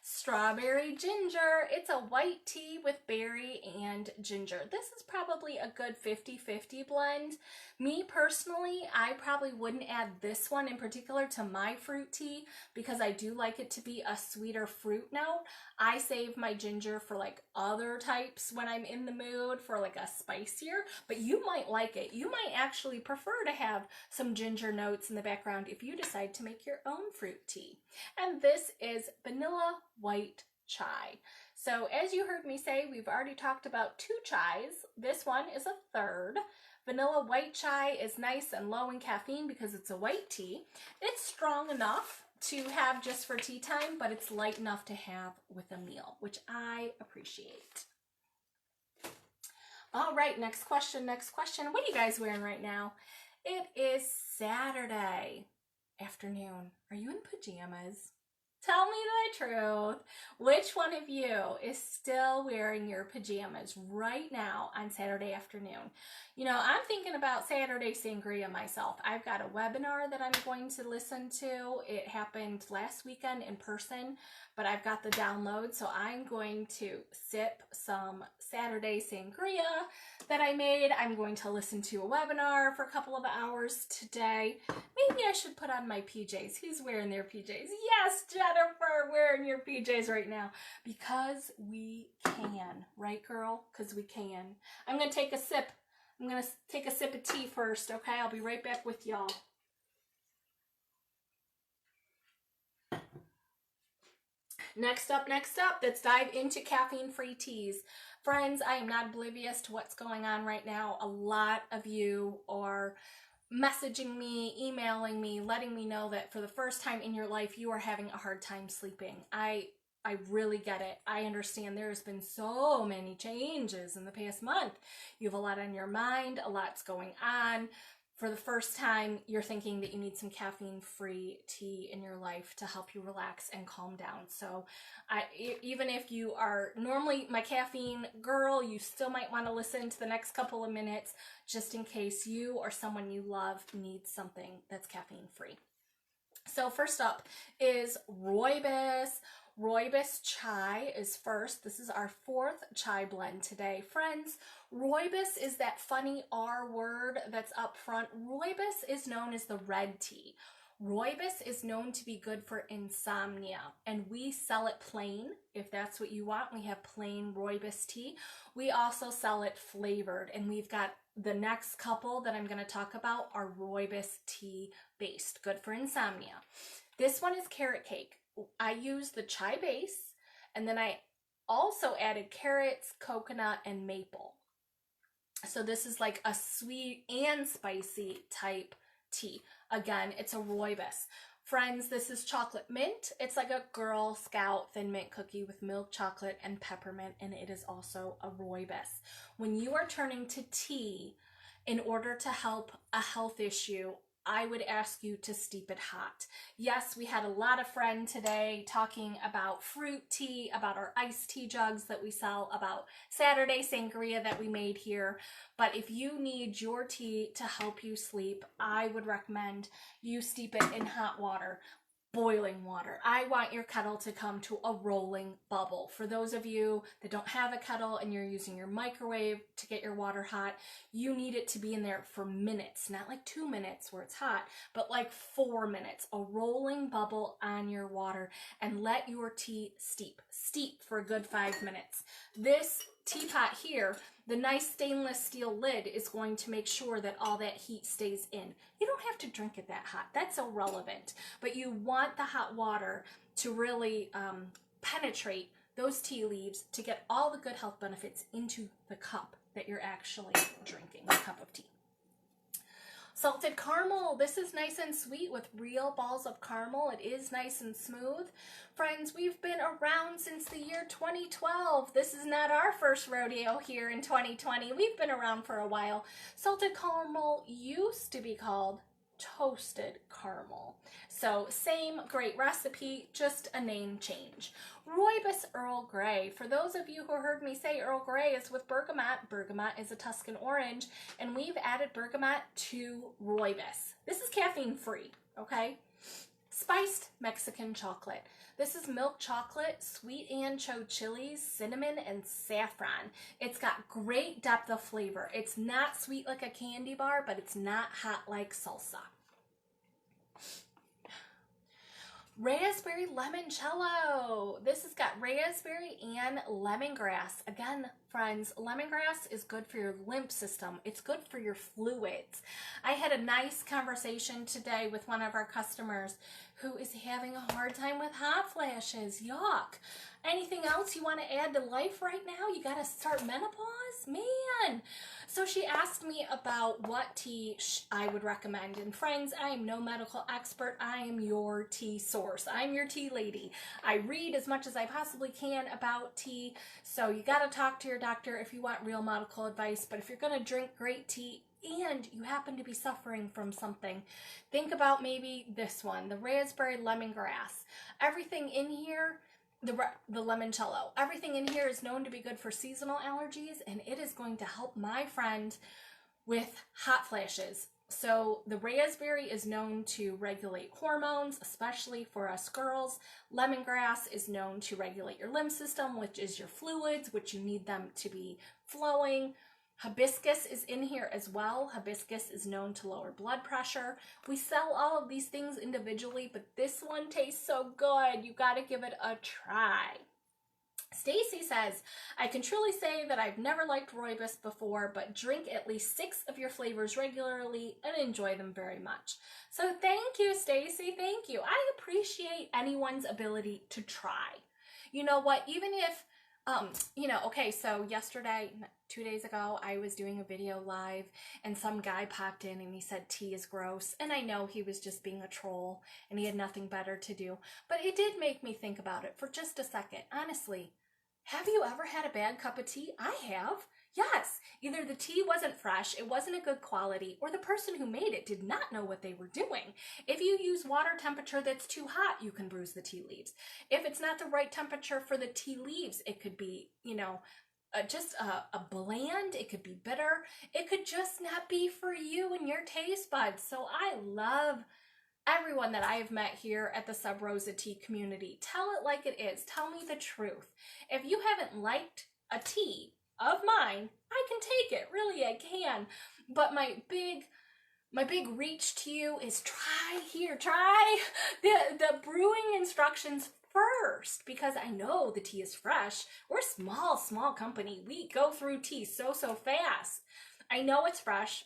Strawberry ginger. It's a white tea with berry and ginger. This is probably a good 50-50 blend. Me personally, I probably wouldn't add this one in particular to my fruit tea because I do like it to be a sweeter fruit note. I save my ginger for like other types when I'm in the mood for like a spicier, but you might like it. You might actually prefer to have some ginger notes in the background if you decide to make your own fruit tea. And this is vanilla white chai. So as you heard me say, we've already talked about 2 chais. This one is a third. Vanilla white chai is nice and low in caffeine because it's a white tea. It's strong enough to have just for tea time, but it's light enough to have with a meal, which I appreciate. All right, next question. What are you guys wearing right now? It is Saturday afternoon. Are you in pajamas? Tell me the truth. Which one of you is still wearing your pajamas right now on Saturday afternoon? You know, I'm thinking about Saturday Sangria myself. I've got a webinar that I'm going to listen to. It happened last weekend in person, but I've got the download, so I'm going to sip some Saturday Sangria that I made. I'm going to listen to a webinar for a couple of hours today. Maybe I should put on my PJs. Who's wearing their PJs? Yes, Jennifer, wearing your PJs right now. Because we can. Right, girl? Because we can. I'm going to take a sip. I'm going to take a sip of tea first, okay? I'll be right back with y'all. Next up, let's dive into caffeine-free teas. Friends, I am not oblivious to what's going on right now. A lot of you are messaging me, emailing me, letting me know that for the first time in your life, you are having a hard time sleeping. I really get it. I understand there's been so many changes in the past month. You have a lot on your mind, a lot's going on. For the first time, you're thinking that you need some caffeine-free tea in your life to help you relax and calm down. So even if you are normally my caffeine girl, you still might want to listen to the next couple of minutes just in case you or someone you love needs something that's caffeine-free. So first up is rooibos. Rooibos chai is first. This is our 4th chai blend today. Friends, rooibos is that funny R word that's up front. Rooibos is known as the red tea. Rooibos is known to be good for insomnia, and we sell it plain. If that's what you want, we have plain rooibos tea. We also sell it flavored, and we've got the next couple that I'm going to talk about are rooibos tea based, good for insomnia. This one is carrot cake. I used the chai base, and then I also added carrots, coconut, and maple. So this is like a sweet and spicy type tea. Again, it's a rooibos. Friends, this is chocolate mint. It's like a Girl Scout thin mint cookie with milk chocolate and peppermint, and it is also a rooibos. When you are turning to tea in order to help a health issue, I would ask you to steep it hot. Yes, we had a lot of fun today talking about fruit tea, about our iced tea jugs that we sell, about Saturday sangria that we made here. But if you need your tea to help you sleep, I would recommend you steep it in hot water. Boiling water. I want your kettle to come to a rolling bubble. For those of you that don't have a kettle and you're using your microwave to get your water hot, you need it to be in there for minutes, not like 2 minutes where it's hot, but like 4 minutes, a rolling bubble on your water, and let your tea steep for a good 5 minutes. This teapot here, the nice stainless steel lid is going to make sure that all that heat stays in. You don't have to drink it that hot. That's irrelevant. But you want the hot water to really penetrate those tea leaves to get all the good health benefits into the cup that you're actually drinking, the cup of tea. Salted caramel. This is nice and sweet with real balls of caramel. It is nice and smooth. Friends, we've been around since the year 2012. This is not our first rodeo here in 2020. We've been around for a while. Salted caramel used to be called toasted caramel. So same great recipe, just a name change. Rooibos Earl Grey. For those of you who heard me say Earl Grey is with bergamot. Bergamot is a Tuscan orange, and we've added bergamot to rooibos. This is caffeine free, okay? Spiced Mexican chocolate. This is milk chocolate, sweet ancho chilies, cinnamon, and saffron. It's got great depth of flavor. It's not sweet like a candy bar, but it's not hot like salsa. Raspberry limoncello. This has got raspberry and lemongrass. Again, friends, lemongrass is good for your lymph system. It's good for your fluids. I had a nice conversation today with one of our customers who is having a hard time with hot flashes. Yuck. Anything else you want to add to life right now? You got to start menopause? Man. So she asked me about what tea I would recommend. And friends, I am no medical expert. I am your tea source. I'm your tea lady. I read as much as I possibly can about tea. So you got to talk to your doctor if you want real medical advice. But if you're going to drink great tea and you happen to be suffering from something, think about maybe this one, the raspberry lemongrass. Everything in here, the limoncello. Everything in here is known to be good for seasonal allergies, and it is going to help my friend with hot flashes. So the raspberry is known to regulate hormones, especially for us girls. Lemongrass is known to regulate your lymph system, which is your fluids, which you need them to be flowing. Hibiscus is in here as well. Hibiscus is known to lower blood pressure. We sell all of these things individually, but this one tastes so good. You got to give it a try. Stacy says, I can truly say that I've never liked rooibos before, but drink at least 6 of your flavors regularly and enjoy them very much. So thank you, Stacy. Thank you. I appreciate anyone's ability to try. You know what? Even if okay, so yesterday, 2 days ago, I was doing a video live and some guy popped in and he said tea is gross. And I know he was just being a troll and he had nothing better to do. But it did make me think about it for just a second. Honestly, have you ever had a bad cup of tea? I have. Yes, either the tea wasn't fresh, it wasn't a good quality, or the person who made it did not know what they were doing. If you use water temperature that's too hot, you can bruise the tea leaves. If it's not the right temperature for the tea leaves, it could be, just a bland, it could be bitter, it could just not be for you and your taste buds. So I love everyone that I have met here at the Sub Rosa Tea community. Tell it like it is. Tell me the truth. If you haven't liked a tea of mine, I can take it. Really, I can. But my big reach to you is try the brewing instructions first, because I know the tea is fresh. We're a small company. We go through tea so fast. I know it's fresh.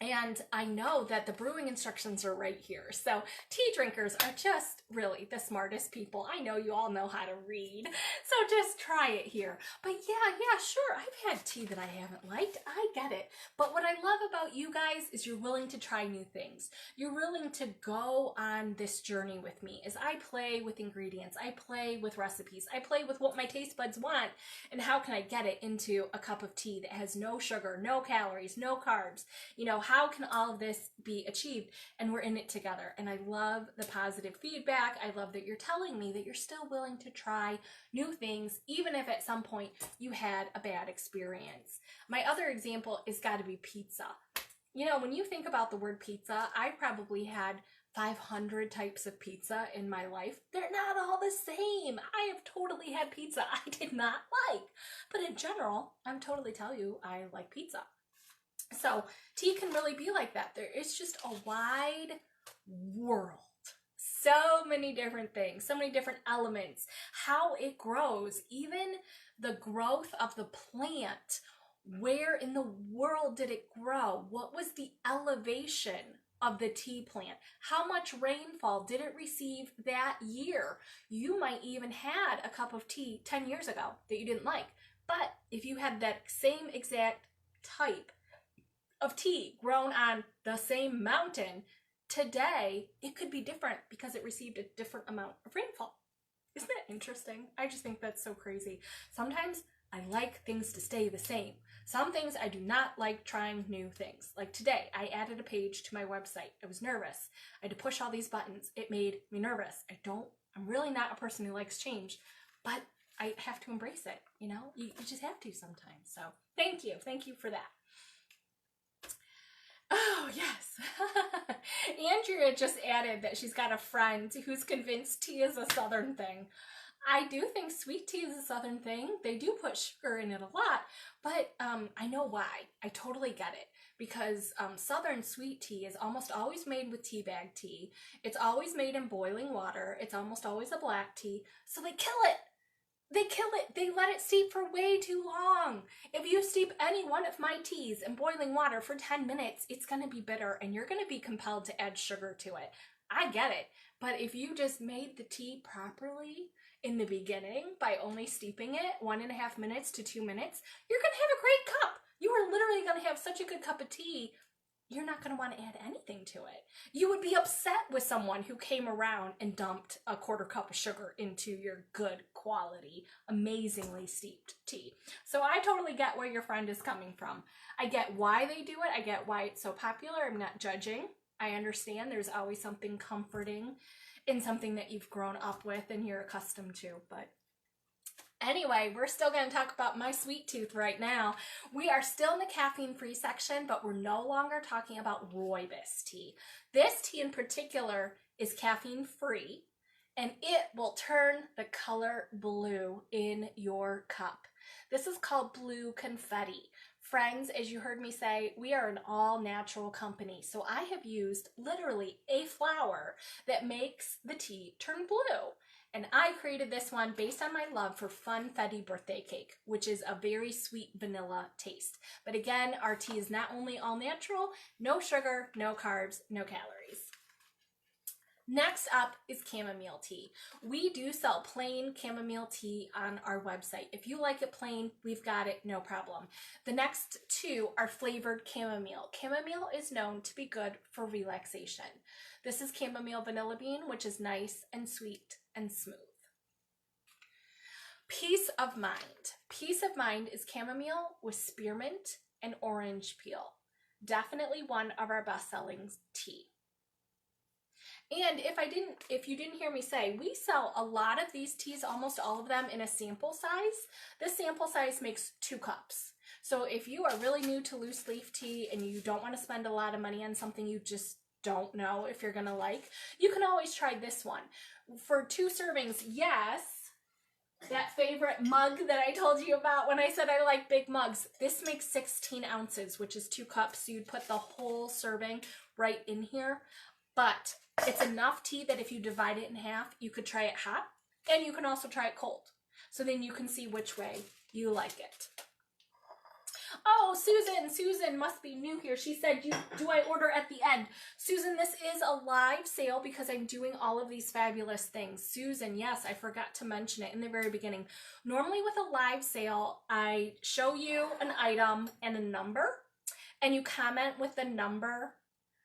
And I know that the brewing instructions are right here. So tea drinkers are just really the smartest people. I know you all know how to read. So just try it here. But yeah, sure. I've had tea that I haven't liked. I get it. But what I love about you guys is you're willing to try new things. You're willing to go on this journey with me as I play with ingredients. I play with recipes. I play with what my taste buds want and how can I get it into a cup of tea that has no sugar, no calories, no carbs. You know, how can all of this be achieved? And we're in it together. And I love the positive feedback. I love that you're telling me that you're still willing to try new things, even if at some point you had a bad experience. My other example is got to be pizza. You know, when you think about the word pizza, I probably had 500 types of pizza in my life. They're not all the same. I have totally had pizza I did not like. But in general, I'm totally tell you I like pizza. So tea can really be like that. There is just a wide world. So many different things, so many different elements, how it grows, even the growth of the plant. Where in the world did it grow? What was the elevation of the tea plant? How much rainfall did it receive that year? You might even had a cup of tea 10 years ago that you didn't like. But if you had that same exact type of tea grown on the same mountain, today it could be different because it received a different amount of rainfall. Isn't that interesting? I just think that's so crazy. Sometimes I like things to stay the same. Some things I do not like trying new things. Like today, I added a page to my website. I was nervous. I had to push all these buttons. It made me nervous. I'm really not a person who likes change, but I have to embrace it. You know, you just have to sometimes. So thank you. Thank you for that. Oh, yes. Andrea just added that she's got a friend who's convinced tea is a Southern thing. I do think sweet tea is a Southern thing. They do put sugar in it a lot, but I know why. I totally get it because Southern sweet tea is almost always made with tea bag tea. It's always made in boiling water. It's almost always a black tea. So they kill it. They kill it. They let it steep for way too long. If you steep any one of my teas in boiling water for 10 minutes, it's going to be bitter and you're going to be compelled to add sugar to it. I get it. But if you just made the tea properly in the beginning by only steeping it 1.5 minutes to 2 minutes, you're going to have a great cup. You are literally going to have such a good cup of tea. You're not going to want to add anything to it. You would be upset with someone who came around and dumped a 1/4 cup of sugar into your good quality, amazingly steeped tea. So I totally get where your friend is coming from. I get why they do it. I get why it's so popular. I'm not judging. I understand there's always something comforting in something that you've grown up with and you're accustomed to, but anyway, we're still going to talk about my sweet tooth right now. We are still in the caffeine-free section, but we're no longer talking about rooibos tea. This tea in particular is caffeine-free, and it will turn the color blue in your cup. This is called blue confetti. Friends, as you heard me say, we are an all-natural company, so I have used literally a flower that makes the tea turn blue. And I created this one based on my love for Funfetti birthday cake, which is a very sweet vanilla taste. But again, our tea is not only all natural, no sugar, no carbs, no calories. Next up is chamomile tea. We do sell plain chamomile tea on our website. If you like it plain, we've got it, no problem. The next two are flavored chamomile. Chamomile is known to be good for relaxation. This is chamomile vanilla bean, which is nice and sweet and smooth. Peace of mind. Peace of mind is chamomile with spearmint and orange peel. Definitely one of our best-selling tea. And if you didn't hear me say, we sell a lot of these teas, almost all of them, in a sample size. This sample size makes 2 cups. So if you are really new to loose leaf tea and you don't want to spend a lot of money on something you just don't know if you're gonna like, you can always try this one. For 2 servings, yes, that favorite mug that I told you about when I said I like big mugs, this makes 16 ounces, which is 2 cups. So you'd put the whole serving right in here. But it's enough tea that if you divide it in half, you could try it hot and you can also try it cold. So then you can see which way you like it. Oh, Susan must be new here. She said, do I order at the end? Susan, this is a live sale because I'm doing all of these fabulous things. Susan, yes, I forgot to mention it in the very beginning. Normally with a live sale, I show you an item and a number, and you comment with the number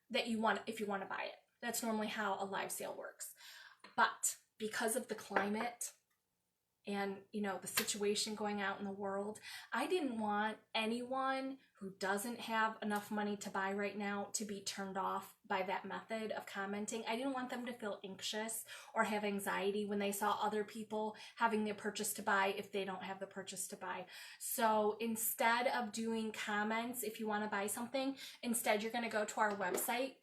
that you want if you want to buy it. That's normally how a live sale works. But because of the climate and, you know, the situation going out in the world, I didn't want anyone who doesn't have enough money to buy right now to be turned off by that method of commenting. I didn't want them to feel anxious or have anxiety when they saw other people having the purchase to buy if they don't have the purchase to buy. So instead of doing comments, if you want to buy something, instead you're going to go to our website,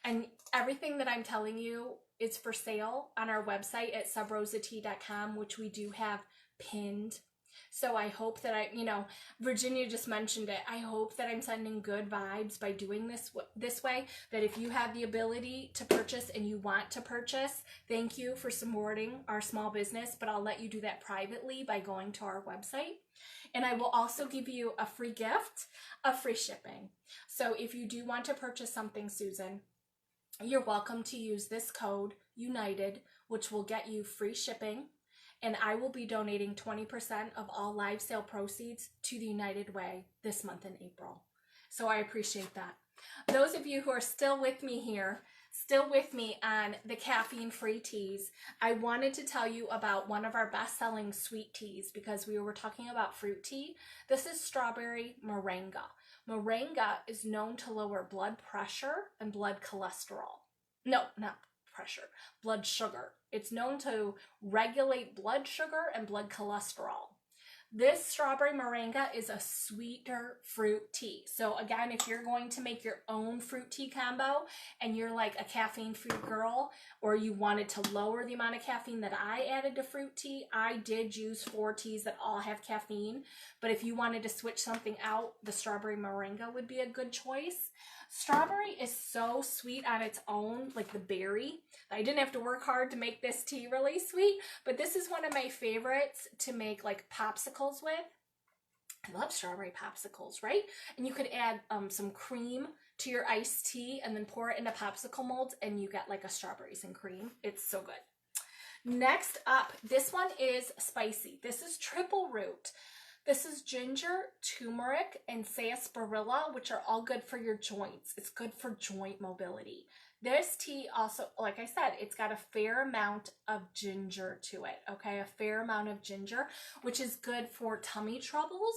and everything that I'm telling you is for sale on our website at subrosat.com, which we do have pinned. So I hope that Virginia just mentioned it. I hope that I'm sending good vibes by doing this way, that if you have the ability to purchase and you want to purchase, thank you for supporting our small business, but I'll let you do that privately by going to our website. And I will also give you a free gift of free shipping. So if you do want to purchase something, Susan, you're welcome to use this code UNITED, which will get you free shipping, and I will be donating 20% of all live sale proceeds to the United Way this month in April. So I appreciate that. Those of you who are still with me here, still with me on the caffeine-free teas, I wanted to tell you about one of our best-selling sweet teas because we were talking about fruit tea. This is strawberry moringa. Moringa is known to lower blood pressure and blood cholesterol. No, not pressure, blood sugar. It's known to regulate blood sugar and blood cholesterol. This strawberry moringa is a sweeter fruit tea. So again, if you're going to make your own fruit tea combo and you're like a caffeine-free girl, or you wanted to lower the amount of caffeine that I added to fruit tea, I did use 4 teas that all have caffeine. But if you wanted to switch something out, the strawberry moringa would be a good choice. Strawberry is so sweet on its own, like the berry. I didn't have to work hard to make this tea really sweet, but this is one of my favorites to make like popsicles with. I love strawberry popsicles, right? And you could add some cream to your iced tea and then pour it into popsicle molds and you get like a strawberries and cream. It's so good. Next up, this one is spicy. This is triple root. This is ginger, turmeric, and sarsaparilla, which are all good for your joints. It's good for joint mobility. This tea also, like I said, it's got a fair amount of ginger to it, okay? A fair amount of ginger, which is good for tummy troubles,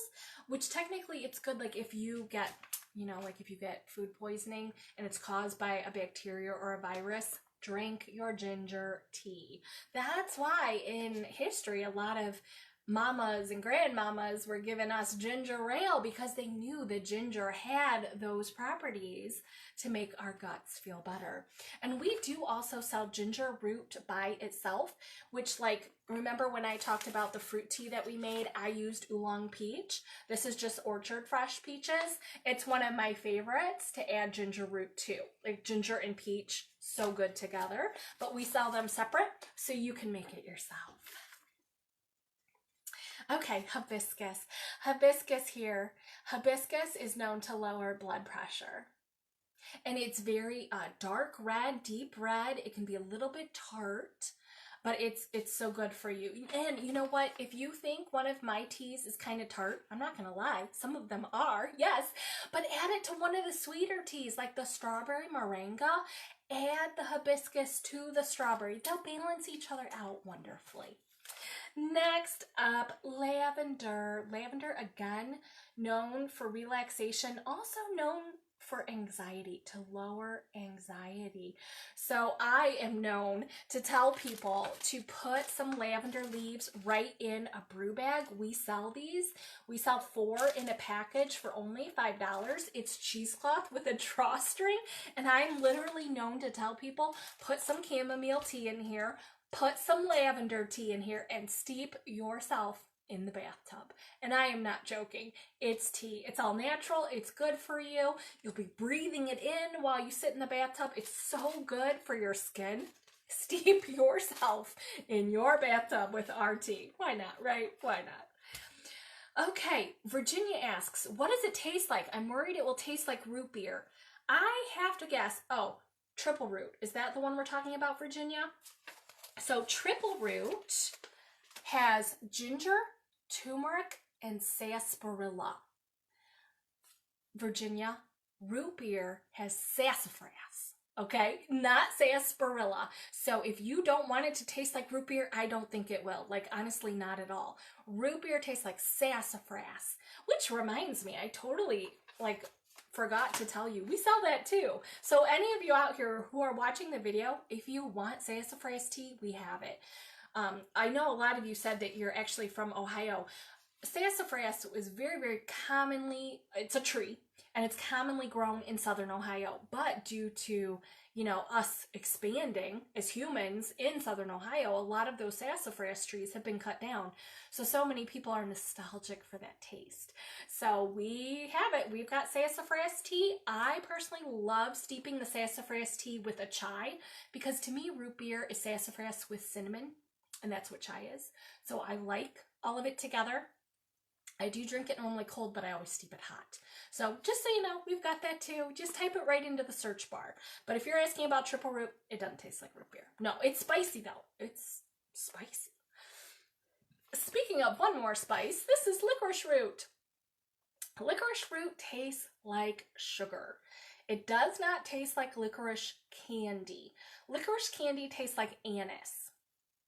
which technically it's good like if you get, like if you get food poisoning and it's caused by a bacteria or a virus, drink your ginger tea. That's why in history, a lot of mamas and grandmamas were giving us ginger ale because they knew that ginger had those properties to make our guts feel better. And we do also sell ginger root by itself, which remember when I talked about the fruit tea that we made, I used oolong peach. This is just orchard fresh peaches. It's one of my favorites to add ginger root to, like ginger and peach, so good together, but we sell them separate so you can make it yourself. Okay, hibiscus. Hibiscus here. Hibiscus is known to lower blood pressure. And it's very dark red, deep red. It can be a little bit tart, but it's so good for you. And you know what? If you think one of my teas is kind of tart, I'm not going to lie. Some of them are, yes. But add it to one of the sweeter teas, like the strawberry moringa. Add the hibiscus to the strawberry. They'll balance each other out wonderfully. Next up, lavender. Lavender, again, known for relaxation, also known for anxiety, to lower anxiety. So I am known to tell people to put some lavender leaves right in a brew bag. We sell these. We sell 4 in a package for only $5. It's cheesecloth with a drawstring, and I'm literally known to tell people, put some chamomile tea in here, put some lavender tea in here, and steep yourself in the bathtub. And I am not joking. It's tea. It's all natural. It's good for you. You'll be breathing it in while you sit in the bathtub. It's so good for your skin. Steep yourself in your bathtub with our tea. Why not, right? Why not? Okay, Virginia asks, what does it taste like? I'm worried it will taste like root beer. I have to guess. Oh, triple root. Is that the one we're talking about, Virginia? So triple root has ginger, turmeric, and sarsaparilla. Virginia, root beer has sassafras. Okay, not sarsaparilla. So if you don't want it to taste like root beer, I don't think it will. Like, honestly, not at all. Root beer tastes like sassafras, which reminds me, I totally forgot to tell you, we sell that too. So any of you out here who are watching the video, if you want sassafras tea, we have it. I know a lot of you said that you're actually from Ohio. Sassafras is very, very commonly, it's a tree, and it's commonly grown in southern Ohio. But due to, us expanding as humans in southern Ohio, a lot of those sassafras trees have been cut down. So many people are nostalgic for that taste. So we have it. We've got sassafras tea. I personally love steeping the sassafras tea with a chai because to me, root beer is sassafras with cinnamon, and that's what chai is. So I like all of it together. I do drink it normally cold, but I always steep it hot. So just so you know, we've got that too. Just type it right into the search bar. But if you're asking about triple root, it doesn't taste like root beer. No, it's spicy though. It's spicy. Speaking of one more spice, this is licorice root. Licorice root tastes like sugar. It does not taste like licorice candy. Licorice candy tastes like anise.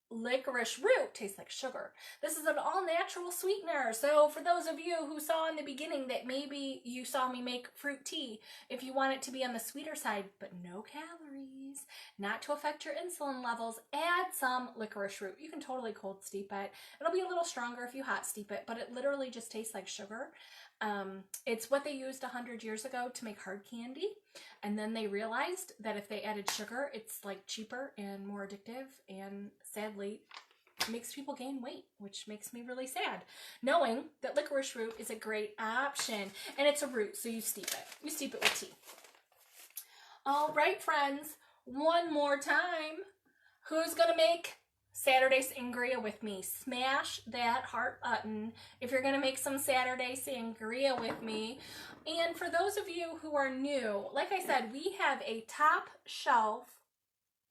Licorice root tastes like sugar. This is an all-natural sweetener. So for those of you who saw in the beginning that maybe you saw me make fruit tea, if you want it to be on the sweeter side, but no calories, not to affect your insulin levels, add some licorice root. You can totally cold steep it. It'll be a little stronger if you hot steep it, but it literally just tastes like sugar. It's what they used 100 years ago to make hard candy. And then they realized that if they added sugar, it's like cheaper and more addictive, and sadly makes people gain weight, which makes me really sad, knowing that licorice root is a great option. And it's a root, so you steep it. You steep it with tea. All right, friends, one more time. Who's going to make Saturday sangria with me? Smash that heart button if you're going to make some Saturday sangria with me. And for those of you who are new, like I said, we have a top shelf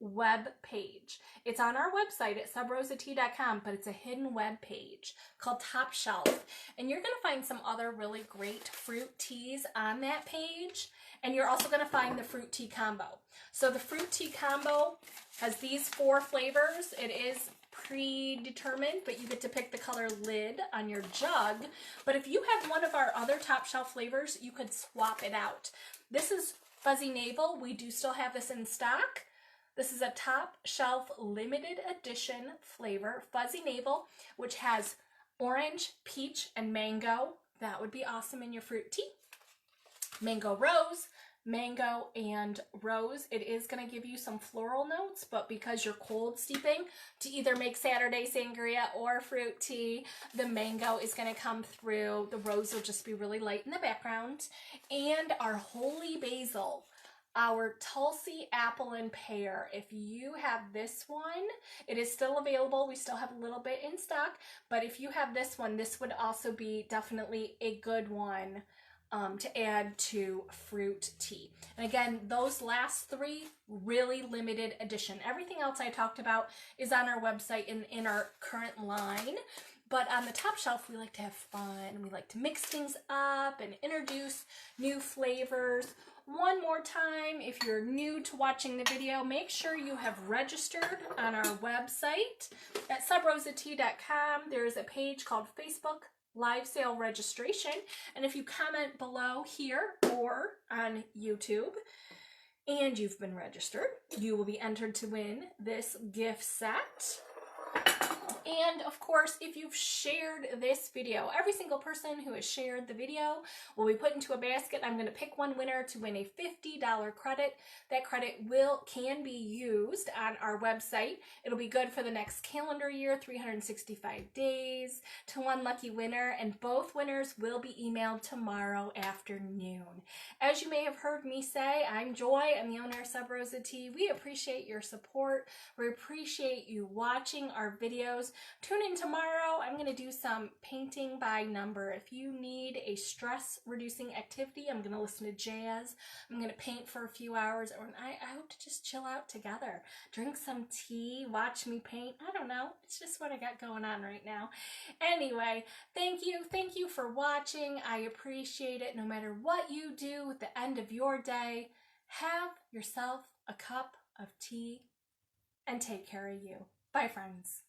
web page. It's on our website at subrosatea.com, but it's a hidden web page called Top Shelf. And you're going to find some other really great fruit teas on that page. And you're also going to find the fruit tea combo. So the fruit tea combo has these 4 flavors. It is predetermined, but you get to pick the color lid on your jug. But if you have one of our other top shelf flavors, you could swap it out. This is Fuzzy Navel. We do still have this in stock. This is a top shelf limited edition flavor, Fuzzy Navel, which has orange, peach, and mango. That would be awesome in your fruit tea. Mango rose, mango and rose. It is going to give you some floral notes, but because you're cold steeping to either make Saturday sangria or fruit tea, the mango is going to come through. The rose will just be really light in the background. And our holy basil, our Tulsi apple and pear. If you have this one, it is still available. We still have a little bit in stock, but if you have this one, this would also be definitely a good one to add to fruit tea. And again, those last 3, really limited edition. Everything else I talked about is on our website in our current line. But on the top shelf, we like to have fun. We like to mix things up and introduce new flavors. One more time, if you're new to watching the video, make sure you have registered on our website at subrosatea.com. There is a page called Facebook Live Sale Registration. And if you comment below here or on YouTube and you've been registered, you will be entered to win this gift set. And of course, if you've shared this video, every single person who has shared the video will be put into a basket. I'm going to pick one winner to win a $50 credit. That credit can be used on our website. It'll be good for the next calendar year, 365 days, to one lucky winner, and both winners will be emailed tomorrow afternoon. As you may have heard me say, I'm Joy. I'm the owner of Sub Rosa Tea. We appreciate your support. We appreciate you watching our videos. Tune in tomorrow. I'm going to do some painting by number. If you need a stress-reducing activity, I'm going to listen to jazz. I'm going to paint for a few hours, or I hope to just chill out together. Drink some tea, watch me paint. I don't know. It's just what I got going on right now. Anyway, thank you. Thank you for watching. I appreciate it. No matter what you do at the end of your day, have yourself a cup of tea and take care of you. Bye, friends.